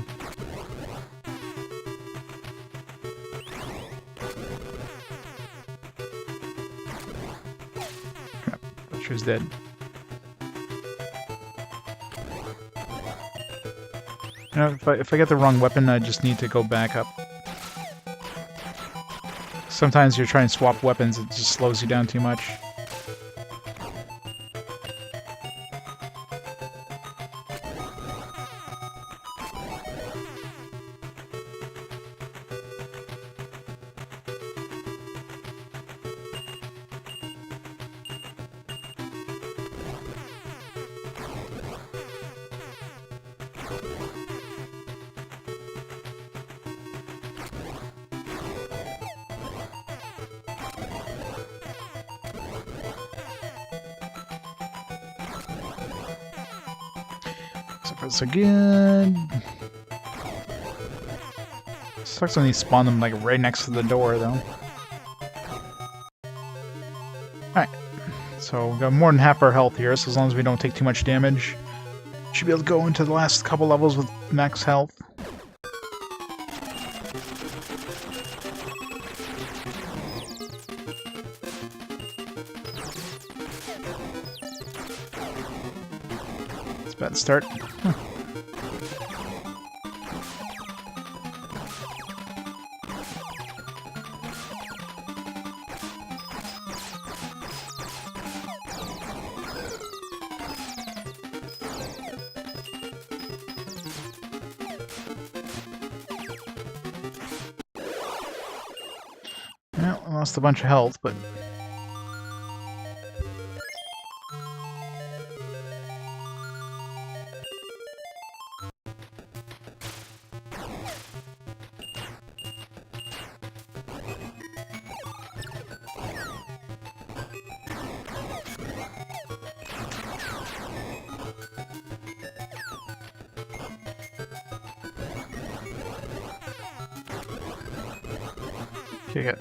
Crap, Butcher's dead. You know, if I get the wrong weapon, I just need to go back up. Sometimes you're trying to swap weapons, it just slows you down too much. So far so good. Sucks when you spawn them like right next to the door though. Alright. So we've got more than half our health here, so as long as we don't take too much damage, should be able to go into the last couple levels with max health. It's a bad start. Huh. Well, I lost a bunch of health, but... Okay,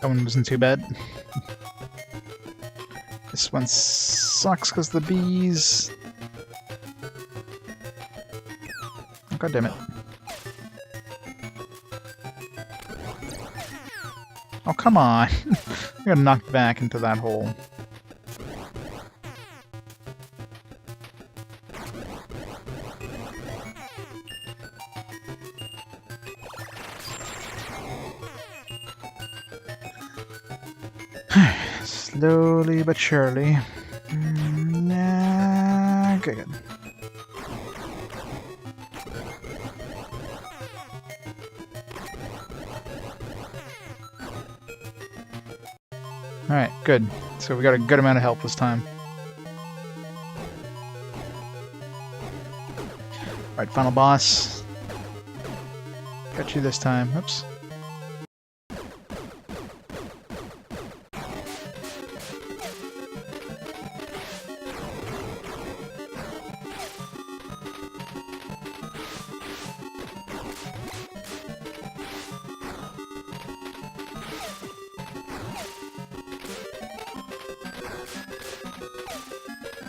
that one wasn't too bad. This one sucks because the bees. Oh, God damn it! Oh come on! I got knocked back into that hole. Slowly but surely. Nah, okay, good. Alright, good. So we got a good amount of help this time. Alright, final boss. Got you this time. Oops.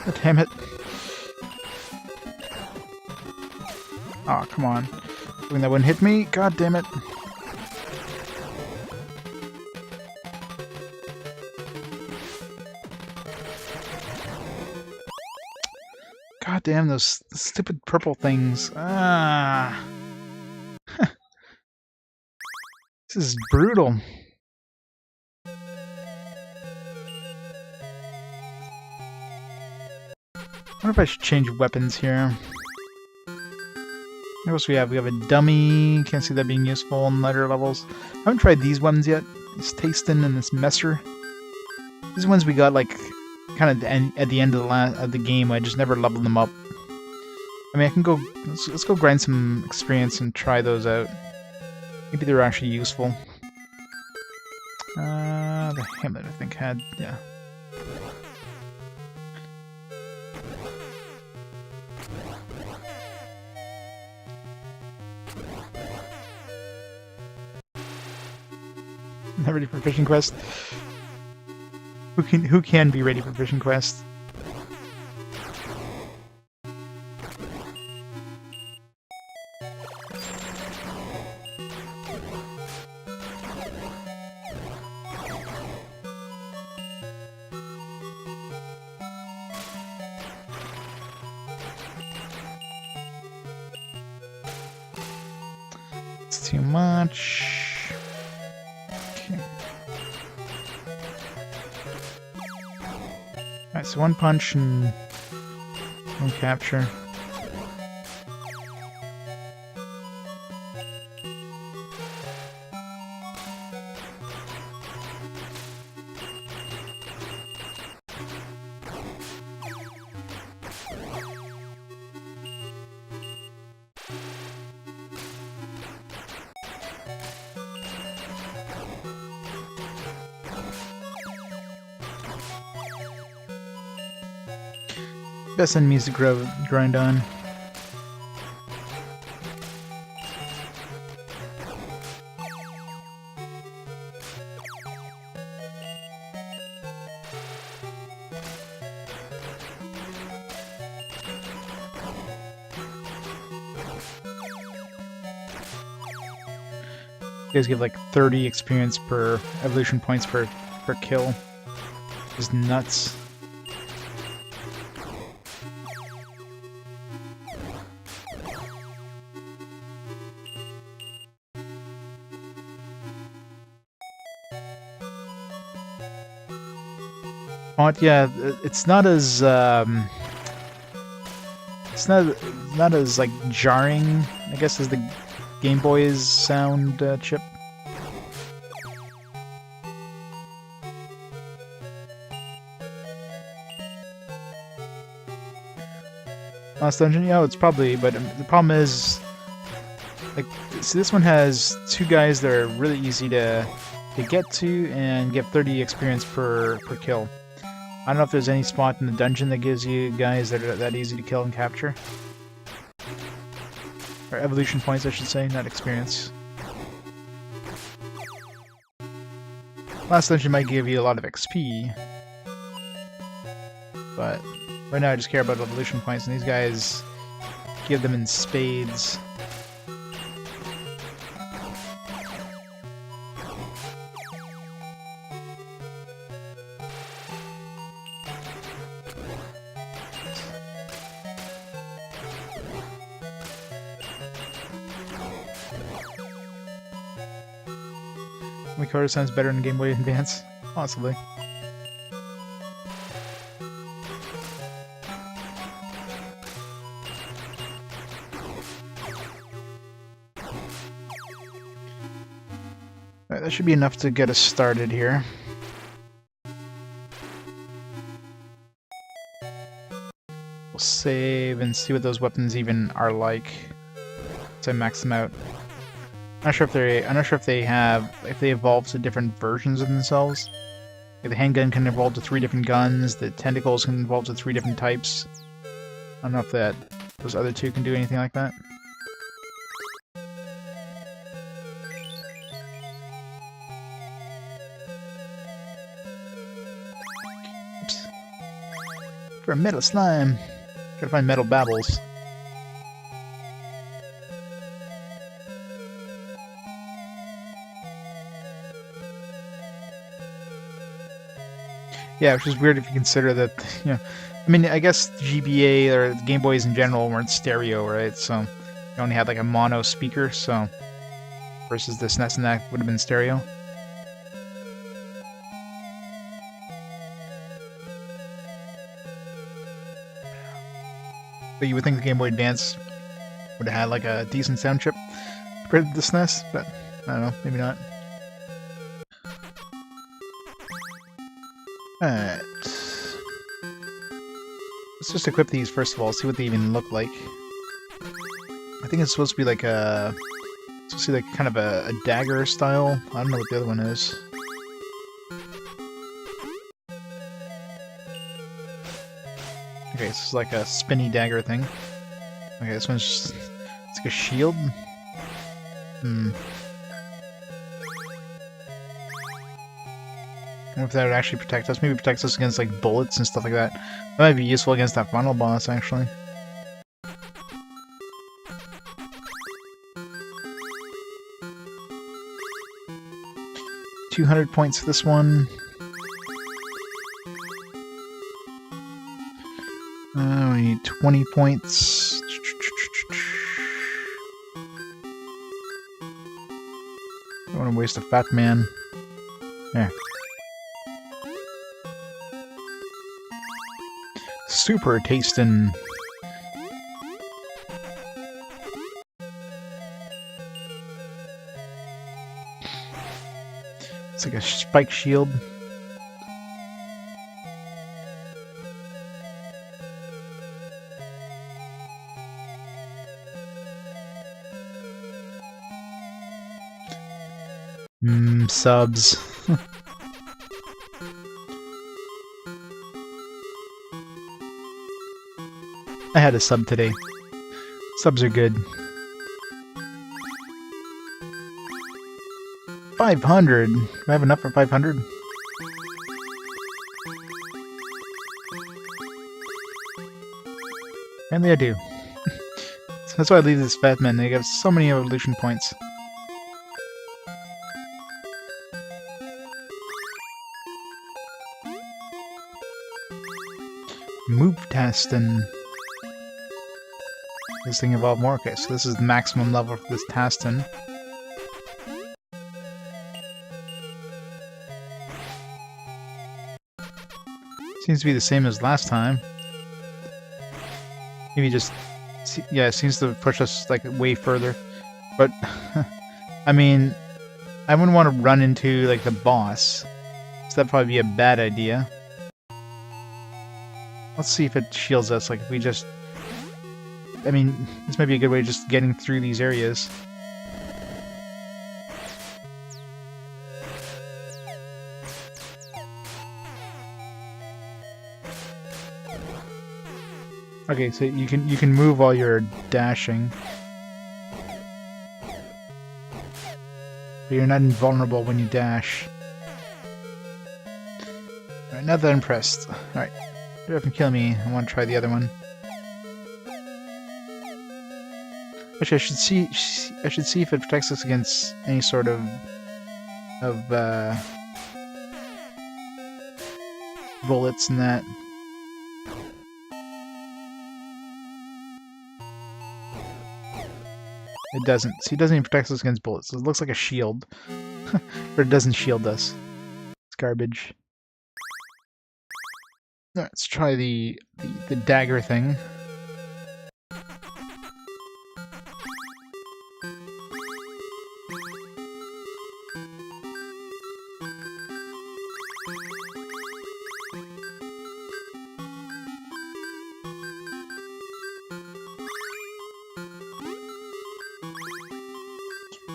Oh, damn it. Aw, oh, come on. When that wouldn't hit me? God damn it. God damn those stupid purple things. Ah. This is brutal. I wonder if I should change weapons here. What else we have? We have a dummy. Can't see that being useful on later levels. I haven't tried these ones yet. This Tastin and this Messer. These ones we got like kind of at the end of the game. I just never leveled them up. I mean, I can go. Let's go grind some experience and try those out. Maybe they're actually useful. The Hamlet I think had yeah. Not ready for fishing quest. Who can be ready for fishing quest? It's too much. Alright, so one punch and one capture. Best enemies to grind on. You guys give like 30 experience per evolution points per kill. Just nuts. Yeah, it's not as not as like jarring, I guess, as the Game Boy's sound chip. Last dungeon, yeah, it's probably, but the problem is, like, see, this one has two guys that are really easy to get to and get 30 experience per kill. I don't know if there's any spot in the dungeon that gives you guys that are that easy to kill and capture. Or evolution points, I should say, not experience. Last dungeon might give you a lot of XP. But right now I just care about evolution points, and these guys give them in spades. Mikado sounds better in Game Boy Advance, possibly. Alright, that should be enough to get us started here. We'll save and see what those weapons even are like. To max them out. I'm not sure if they evolve to different versions of themselves. Like the handgun can evolve to 3 different guns, the tentacles can evolve to 3 different types. I don't know if those other 2 can do anything like that. Oops. For a metal slime. Gotta find metal babbles. Yeah, which is weird if you consider that, you know, I mean, I guess GBA or Game Boys in general weren't stereo, right? So you only had like a mono speaker, so versus the SNES and that would have been stereo. But you would think the Game Boy Advance would have had like a decent sound chip compared to the SNES, but I don't know, maybe not. Alright. Let's just equip these first of all, see what they even look like. I think it's supposed to be like a... It's supposed to be like kind of a dagger style. I don't know what the other one is. Okay, this is like a spinny dagger thing. Okay, this one's just... It's like a shield? I wonder if that would actually protect us. Maybe protects us against like bullets and stuff like that. That might be useful against that final boss, actually. $200 points for this one. We need 20 points. Don't want to waste a fat man. There. Super tastin'. It's like a spike shield. Subs. I had a sub today. Subs are good. 500? Do I have enough for 500? Apparently I do. That's why I leave this fat man. They have so many evolution points. Move testing. This thing evolved more. Okay, so this is the maximum level for this Taston. Seems to be the same as last time. Maybe just... Yeah, it seems to push us, like, way further. But, I mean, I wouldn't want to run into, like, the boss. So that'd probably be a bad idea. Let's see if it shields us, like, if we just... I mean, this might be a good way of just getting through these areas. Okay, so you can move while you're dashing. But you're not invulnerable when you dash. Alright, not that impressed. Alright. If you can kill me, I want to try the other one. Actually, I should see if it protects us against any sort of bullets and that. It doesn't. See, it doesn't even protect us against bullets. It looks like a shield. But it doesn't shield us. It's garbage. Alright, let's try the dagger thing.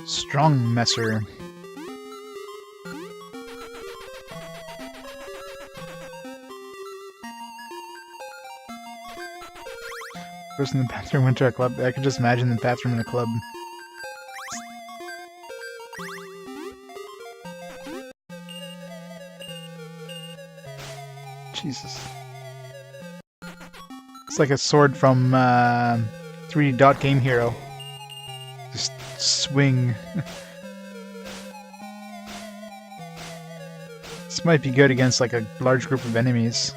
Strong Messer. Person in the bathroom went to a club. I could just imagine the bathroom in a club. Jesus. It's like a sword from 3D Dot Game Hero. Just swing. This might be good against like a large group of enemies.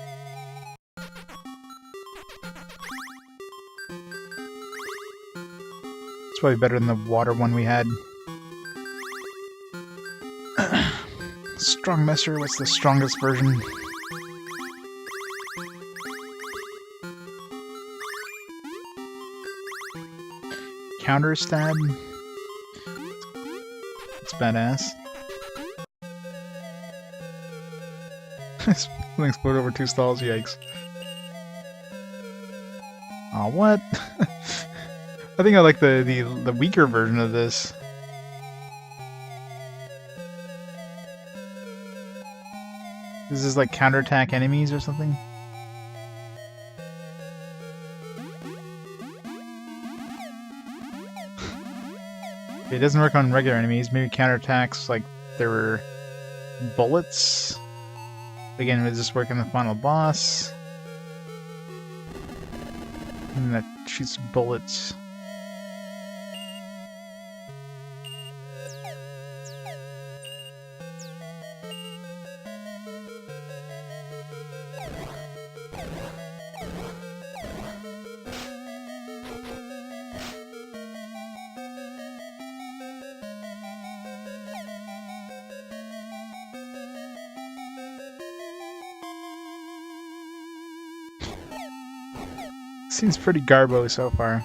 It's probably better than the water one we had. Strong Messer, what's the strongest version? Counter stab? It's badass. Something exploded over 2 stalls, yikes. Aw, what? I think I like the weaker version of this. This is like counterattack enemies or something? It doesn't work on regular enemies, maybe counterattacks like there were bullets. Again, would this work on the final boss? And that shoots bullets. Seems pretty garbo so far.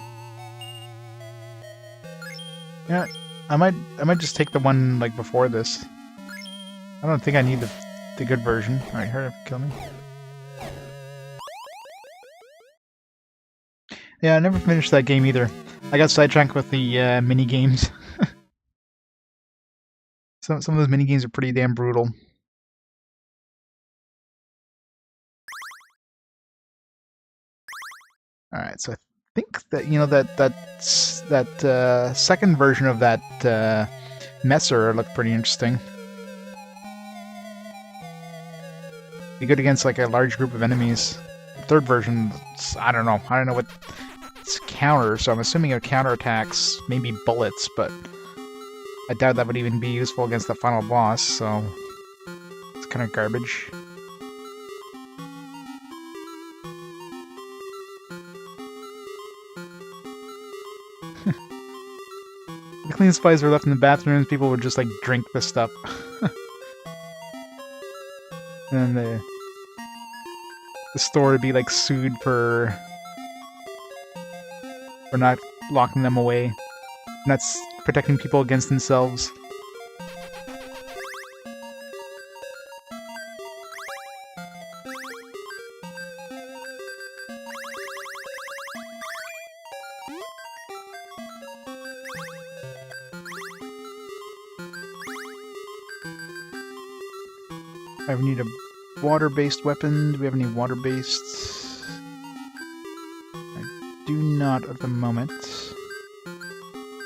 Yeah, I might just take the one like before this. I don't think I need the good version. Alright, hurry up, kill me. Yeah, I never finished that game either. I got sidetracked with the mini games. Some of those mini games are pretty damn brutal. Alright, so I think that, you know, that second version of that Messer looked pretty interesting. Be good against like a large group of enemies. The third version, I don't know what it's counter, so I'm assuming it counterattacks, maybe bullets, but I doubt that would even be useful against the final boss, so it's kind of garbage. The clean supplies were left in the bathrooms, people would just like drink the stuff. And then the store would be like sued for not locking them away. And that's protecting people against themselves. I need a water-based weapon. Do we have any water-based? I do not at the moment.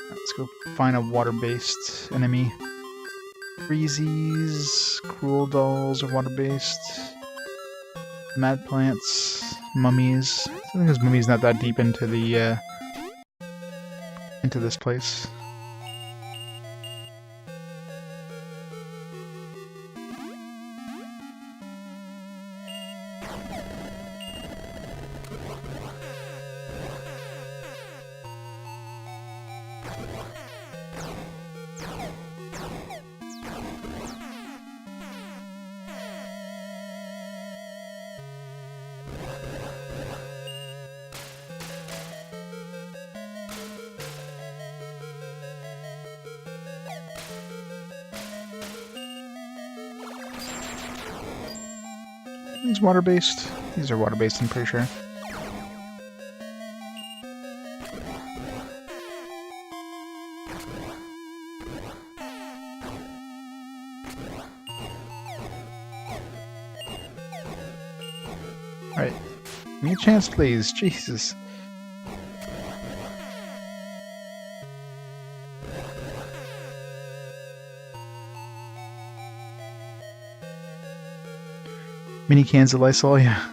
Let's go find a water-based enemy. Freezies, Cruel Dolls are water-based. Mad Plants, Mummies. I think this mummy's not that deep into the into this place. These water-based? These are water-based, I'm pretty sure. me a chance, please. Jesus. Mini cans of Lysol, yeah.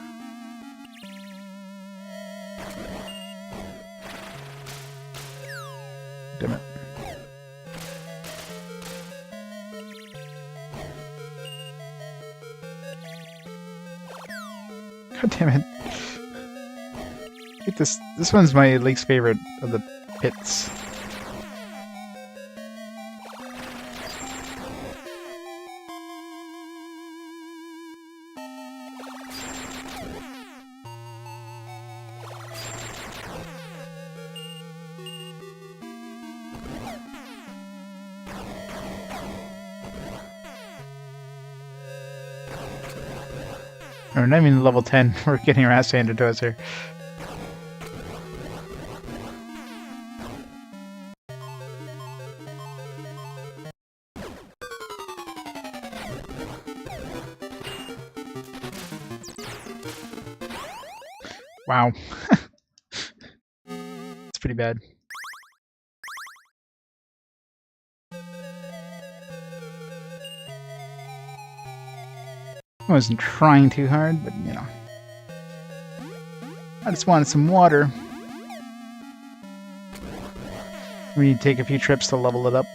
Damn it. God damn it. Get this. This one's my least favorite of the pits. Or not even level 10. We're getting our ass handed to us here. Wow. It's pretty bad. I wasn't trying too hard, but you know. I just wanted some water. We need to take a few trips to level it up.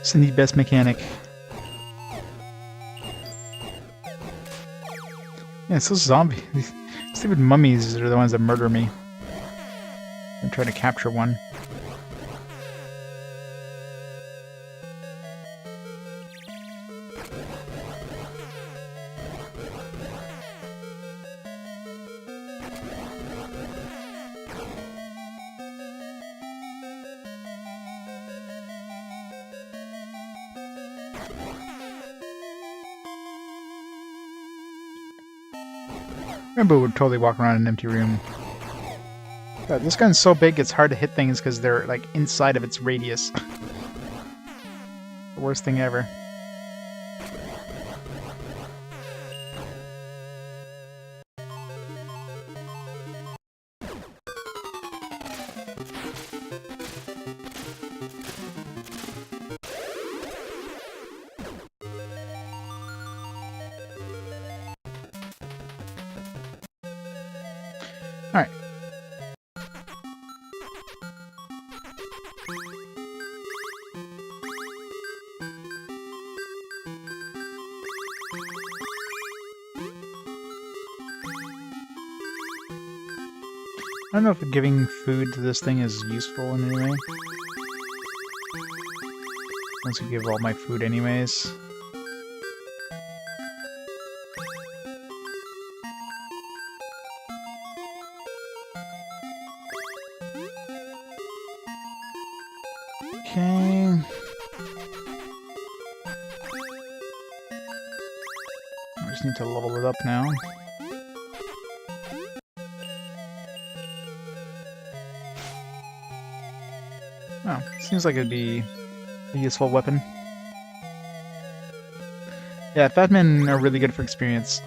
Cindy's best mechanic. Yeah, it's those zombies. These stupid mummies are the ones that murder me. I'm trying to capture one. Remember, would totally walk around an empty room. God, this gun's so big it's hard to hit things because they're like inside of its radius. The worst thing ever. Alright. I don't know if giving food to this thing is useful in any way. Once I give all my food anyways. Okay. I just need to level it up now. Oh, seems like it'd be a useful weapon. Yeah, fat men are really good for experience.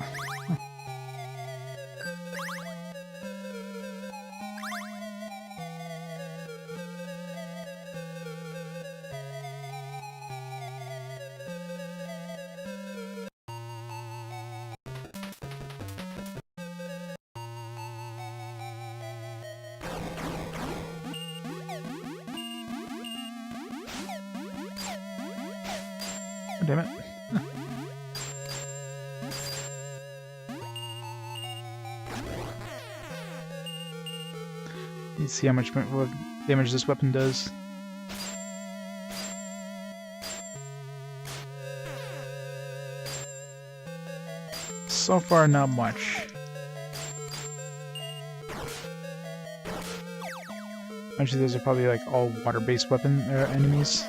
Damn it. Let's see how much what damage this weapon does. So far, not much. Actually, those are probably like all water-based weapon enemies.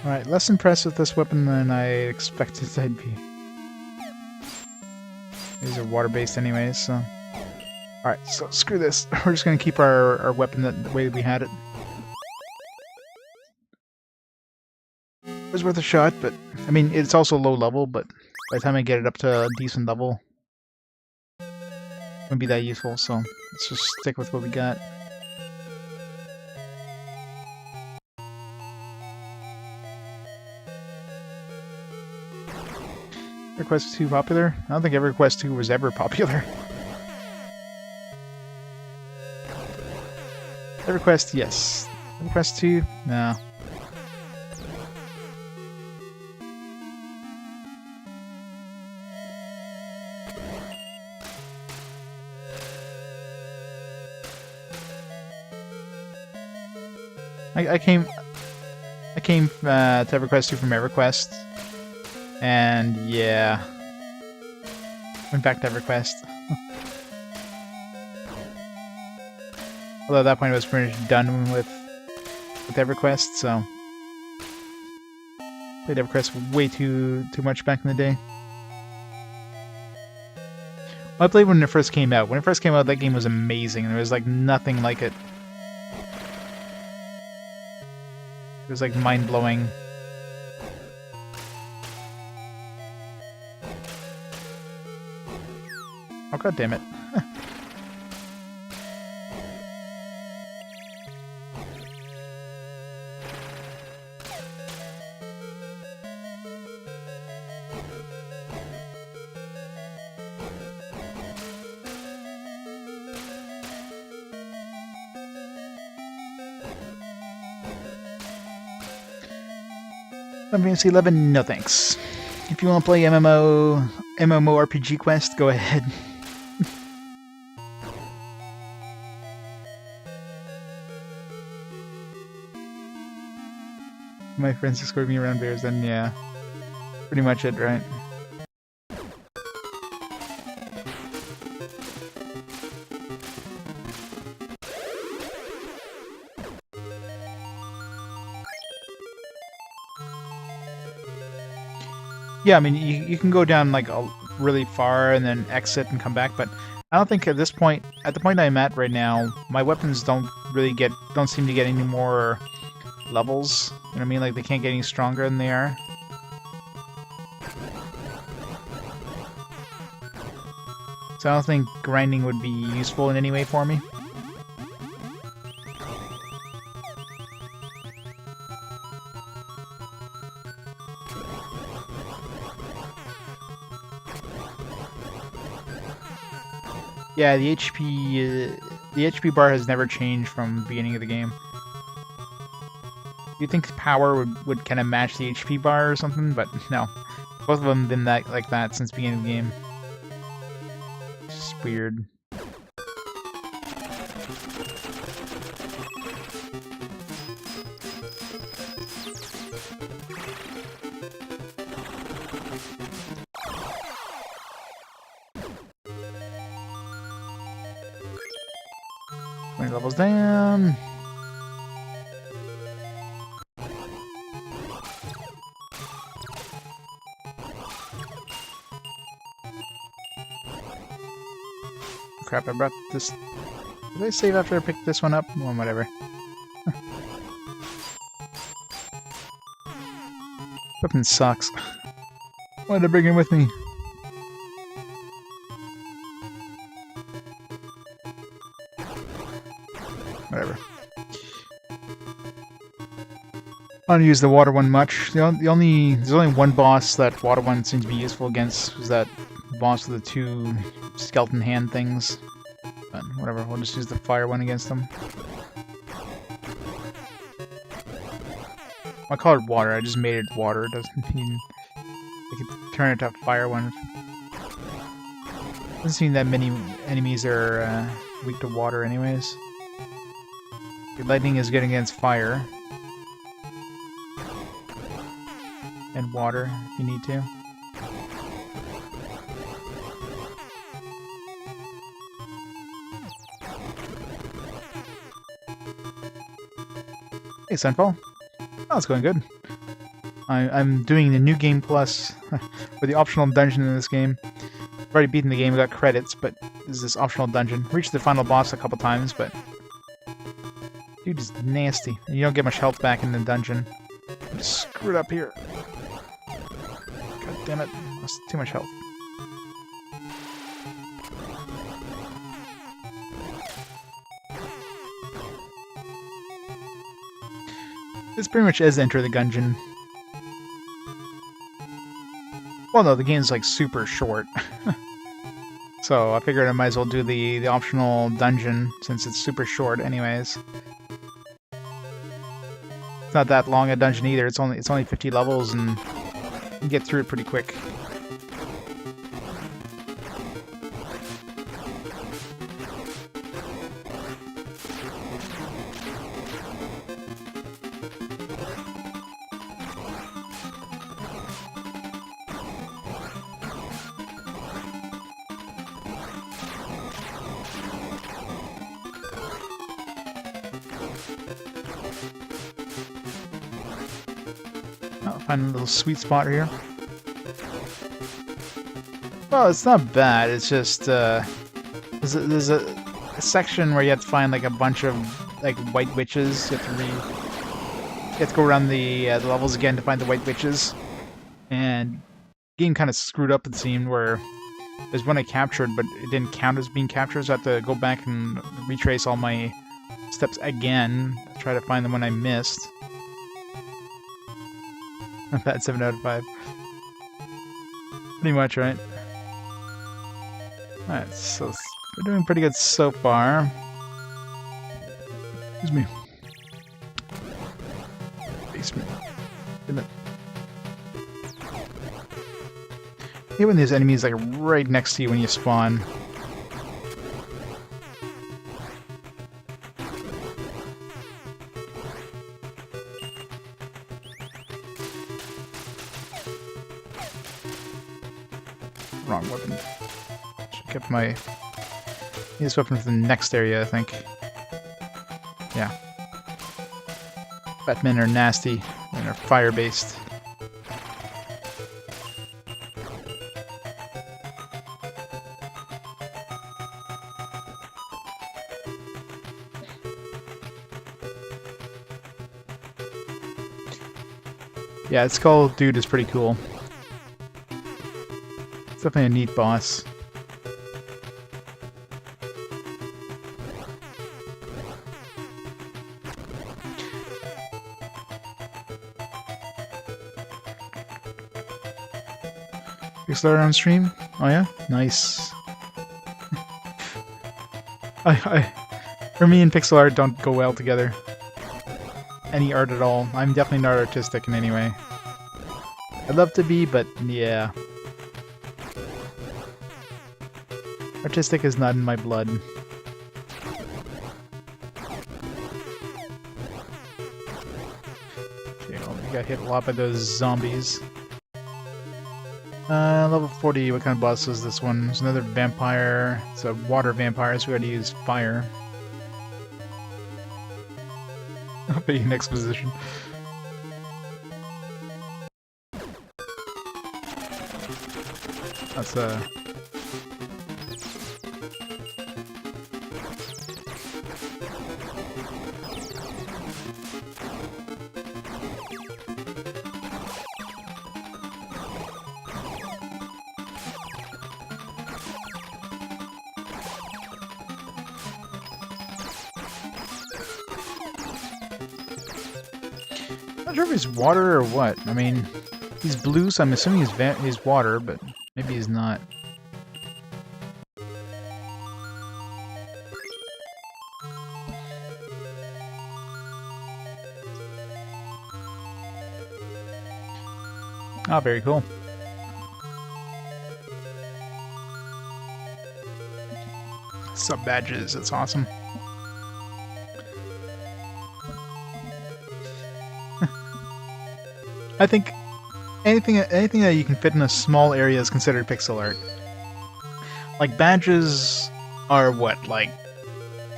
Alright, less impressed with this weapon than I expected I'd be. These are water-based anyways, so... Alright, so screw this. We're just gonna keep our weapon the way we had it. It was worth a shot, but... I mean, it's also low level, but by the time I get it up to a decent level, it won't be that useful, so let's just stick with what we got. EverQuest 2 popular? I don't think EverQuest 2 was ever popular. EverQuest, yes. EverQuest 2? No. I came to EverQuest 2 from EverQuest. And yeah, went back to EverQuest. Although at that point I was pretty much done with EverQuest, so played EverQuest way too much back in the day. Well, I played when it first came out. When it first came out, that game was amazing. There was like nothing like it. It was like mind-blowing. Oh, god damn it. Fantasy 11, no thanks. If you want to play MMORPG Quest, go ahead. My friends escort me around bears, then yeah. Pretty much it, right? Yeah, I mean, you can go down like really far and then exit and come back, but I don't think at this point, at the point I'm at right now, my weapons don't seem to get any more levels. You know what I mean? Like, they can't get any stronger than they are. So I don't think grinding would be useful in any way for me. Yeah, the HP bar has never changed from the beginning of the game. You'd think power would kind of match the HP bar or something, but no. Both of them have been like that since the beginning of the game. It's just weird. Levels down. Crap, I brought this. Did I save after I picked this one up? Well, whatever. Weapon sucks. Why did I bring it with me? Whatever. I don't use the water one much. There's only one boss that water one seems to be useful against. Was that boss with the two skeleton hand things? But whatever, we'll just use the fire one against them. I call it water. I just made it water. It doesn't mean I can turn it to fire one. Doesn't seem that many enemies are weak to water, anyways. Your lightning is good against fire and water if you need to. Hey, Sunfall. Oh, it's going good. I'm doing the New Game Plus, for the optional dungeon in this game. I've already beaten the game, got credits, but there's this optional dungeon. Reached the final boss a couple times, but... dude is nasty. And you don't get much health back in the dungeon. I just screwed up here. God damn it. That's too much health. This pretty much is Enter the Gungeon. Well, no, the game's like super short. So I figured I might as well do the optional dungeon since it's super short anyways. It's not that long a dungeon either. It's only 50 levels and you can get through it pretty quick. I'll find a little sweet spot here. Well, it's not bad. It's just there's a section where you have to find like a bunch of like white witches. You have to go around the levels again to find the white witches. And the game kind of screwed up, it seemed, where there's one I captured, but it didn't count as being captured, so I have to go back and retrace all my steps again to try to find the one I missed. Not bad, 7 out of 5. Pretty much, right? Alright, so we're doing pretty good so far. Excuse me. Basement. Damn it. I hate when there's enemies like right next to you when you spawn. Wrong weapon. Should've kept my... need this weapon for the next area, I think. Yeah. Batmen are nasty and are fire-based. Yeah, this Skull dude is pretty cool. It's definitely a neat boss. Pixel art on stream? Oh yeah? Nice. For me and pixel art don't go well together. Any art at all. I'm definitely not artistic in any way. I'd love to be, but yeah. Artistic is not in my blood. Okay, well, we got hit a lot by those zombies. Level 40, what kind of boss is this one? There's another vampire. It's a water vampire, so we gotta use fire. I'll be in exposition. That's not sure if he's water or what. I mean, he's blue, so I'm assuming he's water, but maybe he's not. Oh, very cool. Sub badges, that's awesome. I think anything that you can fit in a small area is considered pixel art. Like badges are what, like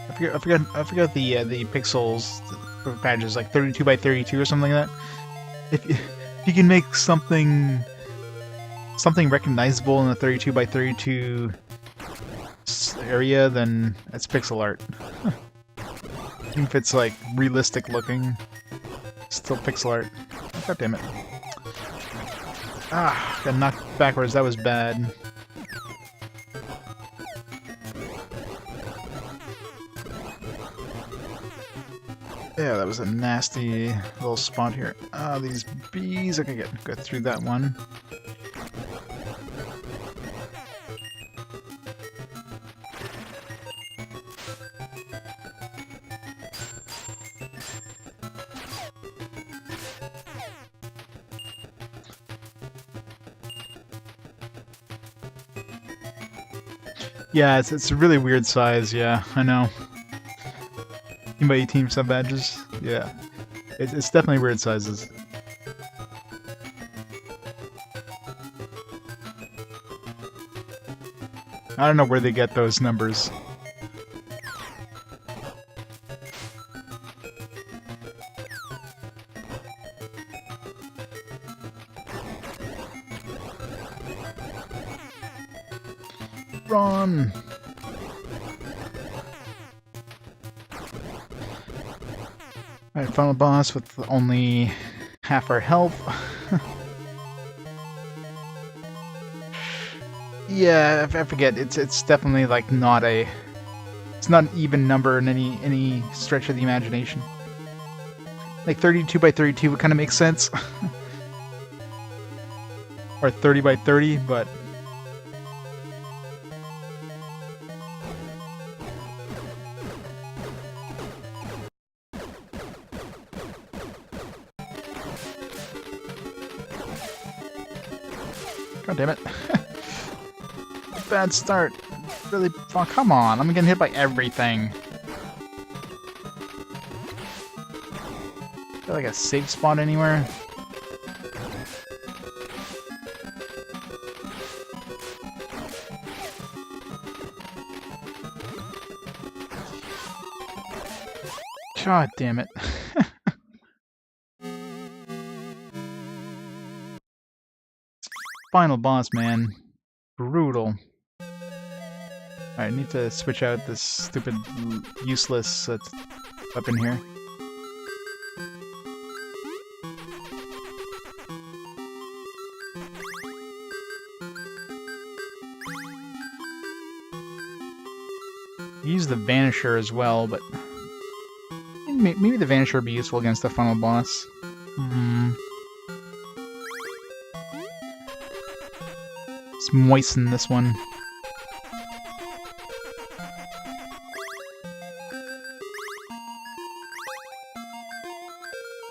I forgot the pixels for badges, like 32 by 32 or something like that. If you can make something recognizable in a 32 by 32 area, then it's pixel art. Even if it's like realistic looking, still pixel art. God damn it. Ah, got knocked backwards, that was bad. Yeah, that was a nasty little spot here. Ah, these bees, I can go through that one. Yeah, it's a really weird size, yeah, I know. 18 by 18 sub badges? Yeah. It's definitely weird sizes. I don't know where they get those numbers. Run! Alright, final boss with only half our health. Yeah, I forget. It's definitely like not an even number in any stretch of the imagination. Like 32 by 32 would kind of make sense. Or 30 by 30, but God damn it. Bad start. Really, oh, come on, I'm getting hit by everything. Got like a safe spot anywhere? God damn it. Final boss, man. Brutal. Alright, I need to switch out this stupid, useless weapon here. Use the Vanisher as well, but maybe the Vanisher would be useful against the final boss. Let's moisten this one.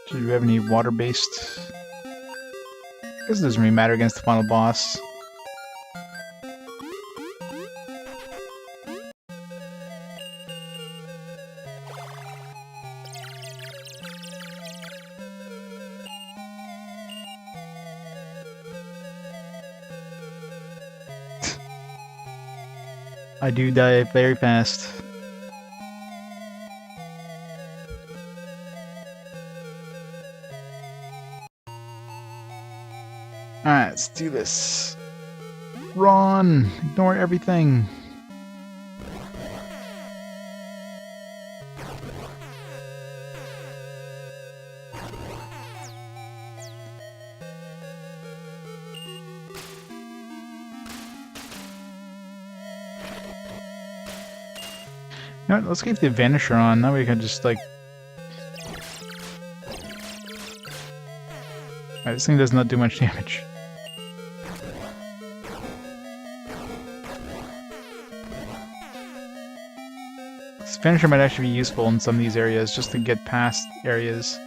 Do we have any water-based? I guess it doesn't really matter against the final boss. I do die very fast. Alright, let's do this. Run! Ignore everything. You know what, let's keep the Vanisher on, that way we can just like... Alright, this thing does not do much damage. This Vanisher might actually be useful in some of these areas, just to get past areas.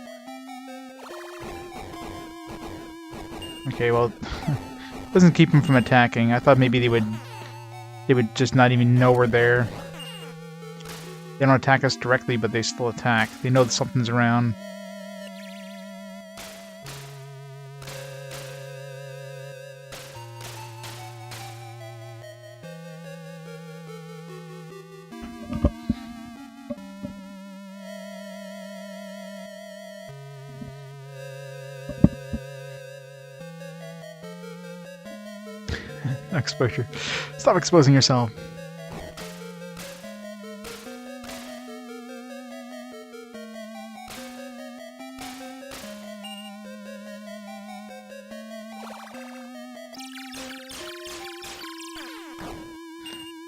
Okay, well, it doesn't keep them from attacking. I thought maybe they would just not even know we're there. They don't attack us directly, but they still attack. They know that something's around. Exposure. Stop exposing yourself.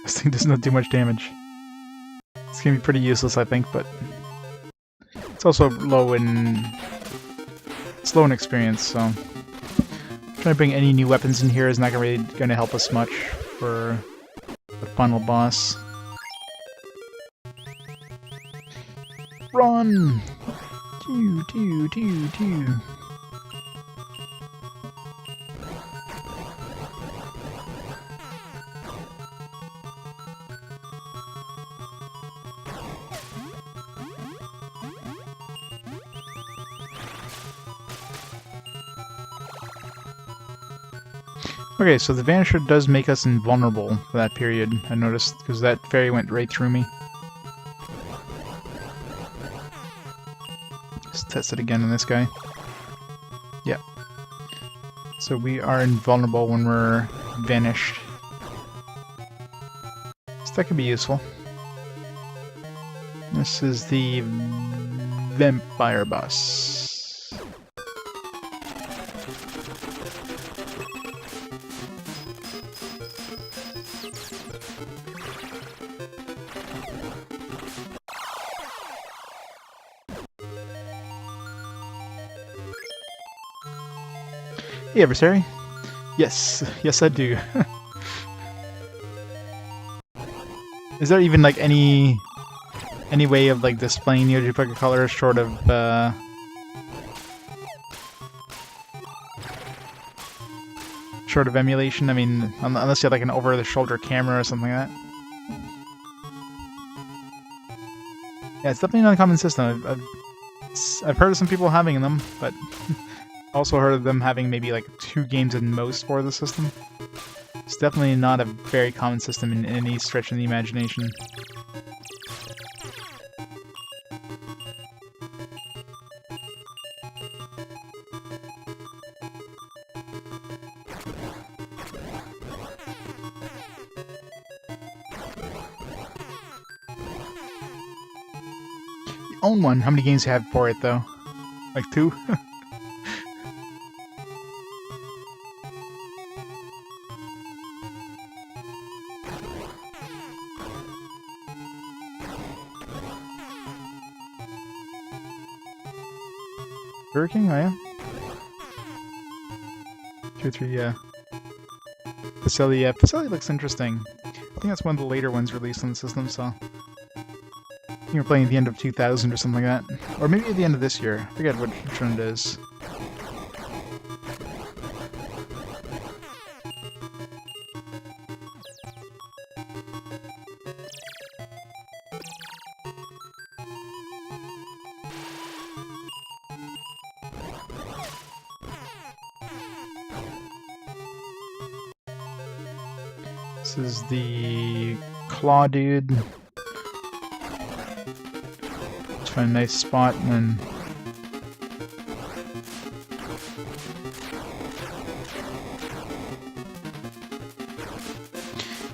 This thing does not do much damage. It's gonna be pretty useless, I think, but it's also low in experience, so trying to bring any new weapons in here is not really going to help us much for the final boss. Run! Doo, doo, doo, doo. Okay, so the Vanisher does make us invulnerable for that period, I noticed, because that fairy went right through me. Let's test it again on this guy. Yeah. So we are invulnerable when we're vanished. So that could be useful. This is the vampire boss. Hey, adversary. Yes, yes I do. Is there even like any way of like displaying your duplicate colors short of emulation? I mean, unless you have like an over-the-shoulder camera or something like that. Yeah, it's definitely not a common system. I've heard of some people having them, but also heard of them having maybe like 2 games at most for the system. It's definitely not a very common system in any stretch of the imagination. You own one. How many games do you have for it though? Like 2? Burger King, oh yeah? 2 or 3, yeah. Facility, yeah. Facility looks interesting. I think that's one of the later ones released on the system, so... I think we're playing at the end of 2000 or something like that. Or maybe at the end of this year. I forget which one it is. This is the claw dude. Let's find a nice spot and then...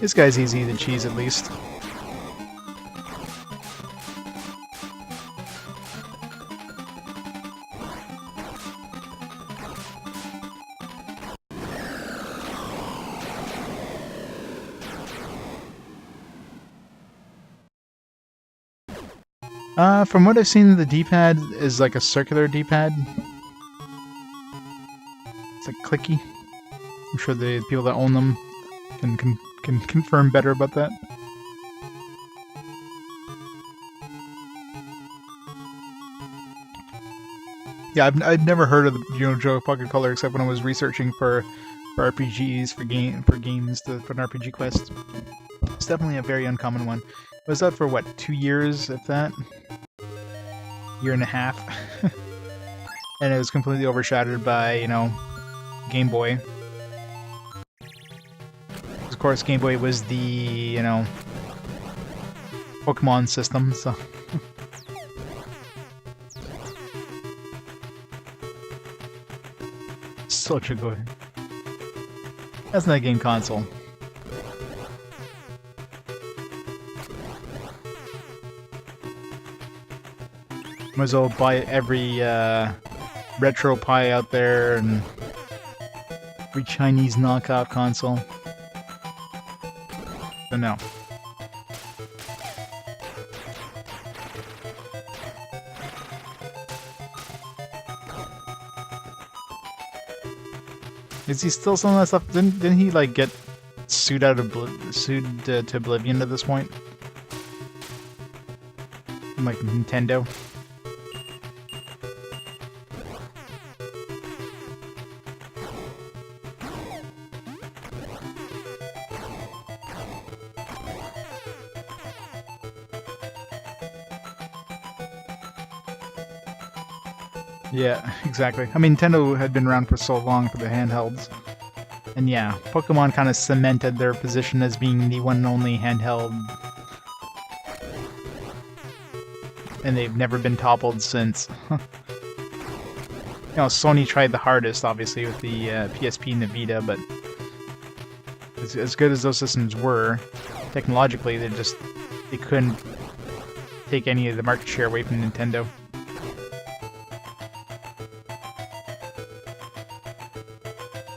This guy's easy to cheese at least. From what I've seen, the D-pad is like a circular D-pad. It's like clicky. I'm sure the people that own them can confirm better about that. Yeah, I'd never heard of the Joe Pocket Color except when I was researching for RPGs for games for an RPG quest. It's definitely a very uncommon one. It was out for what, 2 years, if that? Year and a half. And it was completely overshadowed by, Game Boy. Of course, Game Boy was the, Pokemon system, so... Such a good... That's not a game console. Might as well buy every retro pie out there and every Chinese knockoff console. But no. Is he still selling that stuff? Didn't he like get sued to oblivion at this point? Like Nintendo. Yeah, exactly. I mean, Nintendo had been around for so long for the handhelds. And yeah, Pokemon kind of cemented their position as being the one and only handheld. And they've never been toppled since. Sony tried the hardest, obviously, with the PSP and the Vita, but as good as those systems were, technologically, they couldn't take any of the market share away from Nintendo.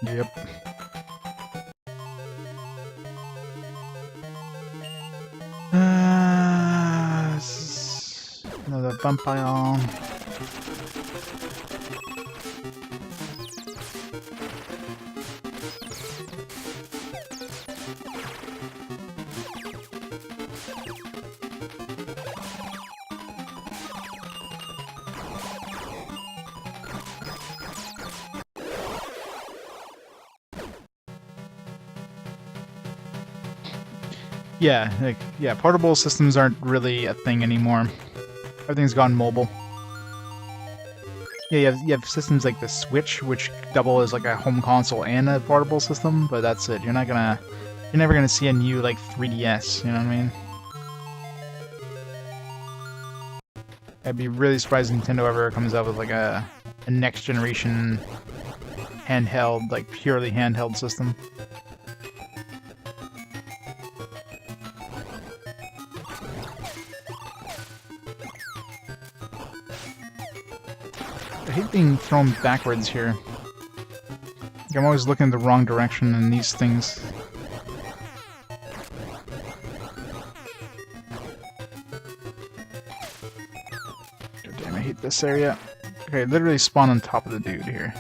Yep. Another vampire. Yeah, portable systems aren't really a thing anymore. Everything's gone mobile. Yeah, you have systems like the Switch, which double as like a home console and a portable system, but that's it. You're never gonna see a new like 3DS. You know what I mean? I'd be really surprised if Nintendo ever comes out with like a next generation handheld, like purely handheld system. I hate being thrown backwards here. I'm always looking in the wrong direction in these things. God damn, I hate this area. Okay, literally spawn on top of the dude here.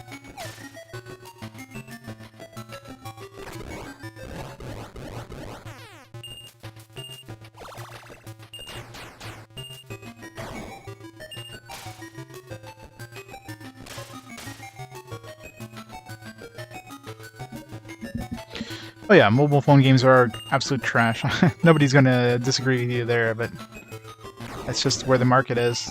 Oh yeah, mobile phone games are absolute trash. Nobody's gonna disagree with you there, but that's just where the market is.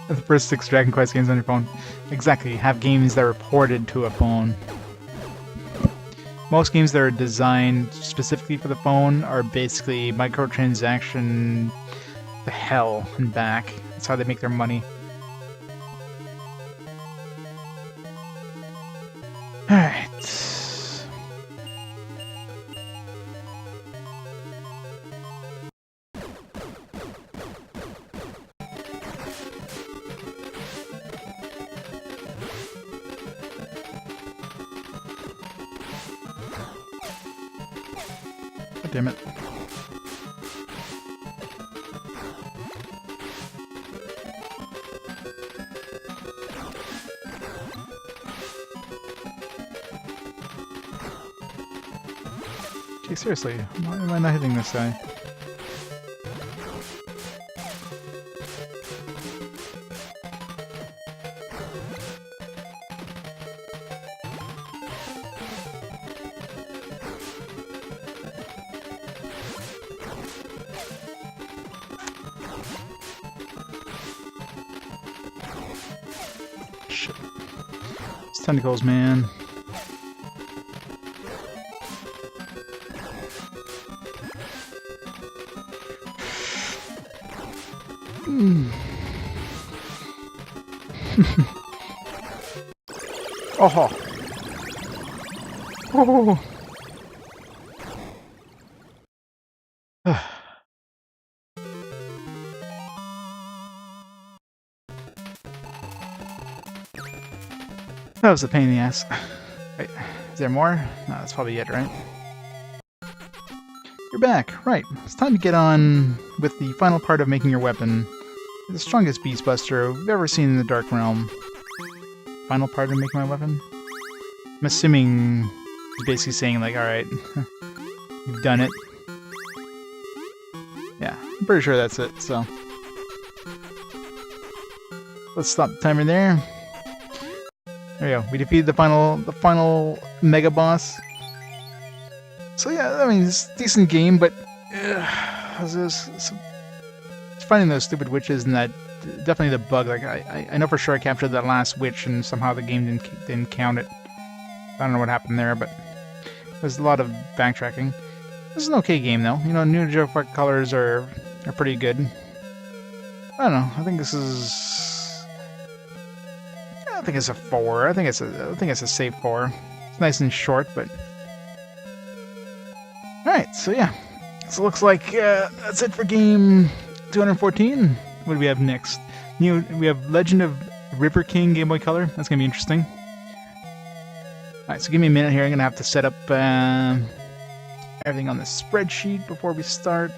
The first 6 Dragon Quest games on your phone. Exactly, have games that are ported to a phone. Most games that are designed specifically for the phone are basically microtransaction to hell and back. That's how they make their money. Alright. Damn it. Gee, seriously, why am I not hitting this guy? Shit. It's tentacles, man. Oh. Oh. That was a pain in the ass. Wait, is there more? No, that's probably it, right? You're back. Right. It's time to get on with the final part of making your weapon. The strongest beast buster we've ever seen in the Dark Realm. Final part of making my weapon? I'm assuming he's basically saying, like, alright, you've done it. Yeah, I'm pretty sure that's it, so. Let's stop the timer there. There we go. We defeated the final mega boss. So yeah, I mean, it's a decent game, but it's finding those stupid witches and that definitely the bug. Like I know for sure I captured that last witch and somehow the game didn't count it. I don't know what happened there, but there's a lot of backtracking. This is an okay game though. You know, new joke colors are pretty good. I don't know. I think this is. I think it's a 4. I think it's a safe 4. It's nice and short, but all right. So yeah, so it looks like that's it for game 214. What do we have next? We have Legend of River King Game Boy Color. That's gonna be interesting. All right, so give me a minute here. I'm gonna have to set up everything on the spreadsheet before we start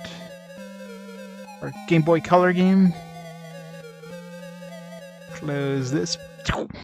our Game Boy Color game. Close this.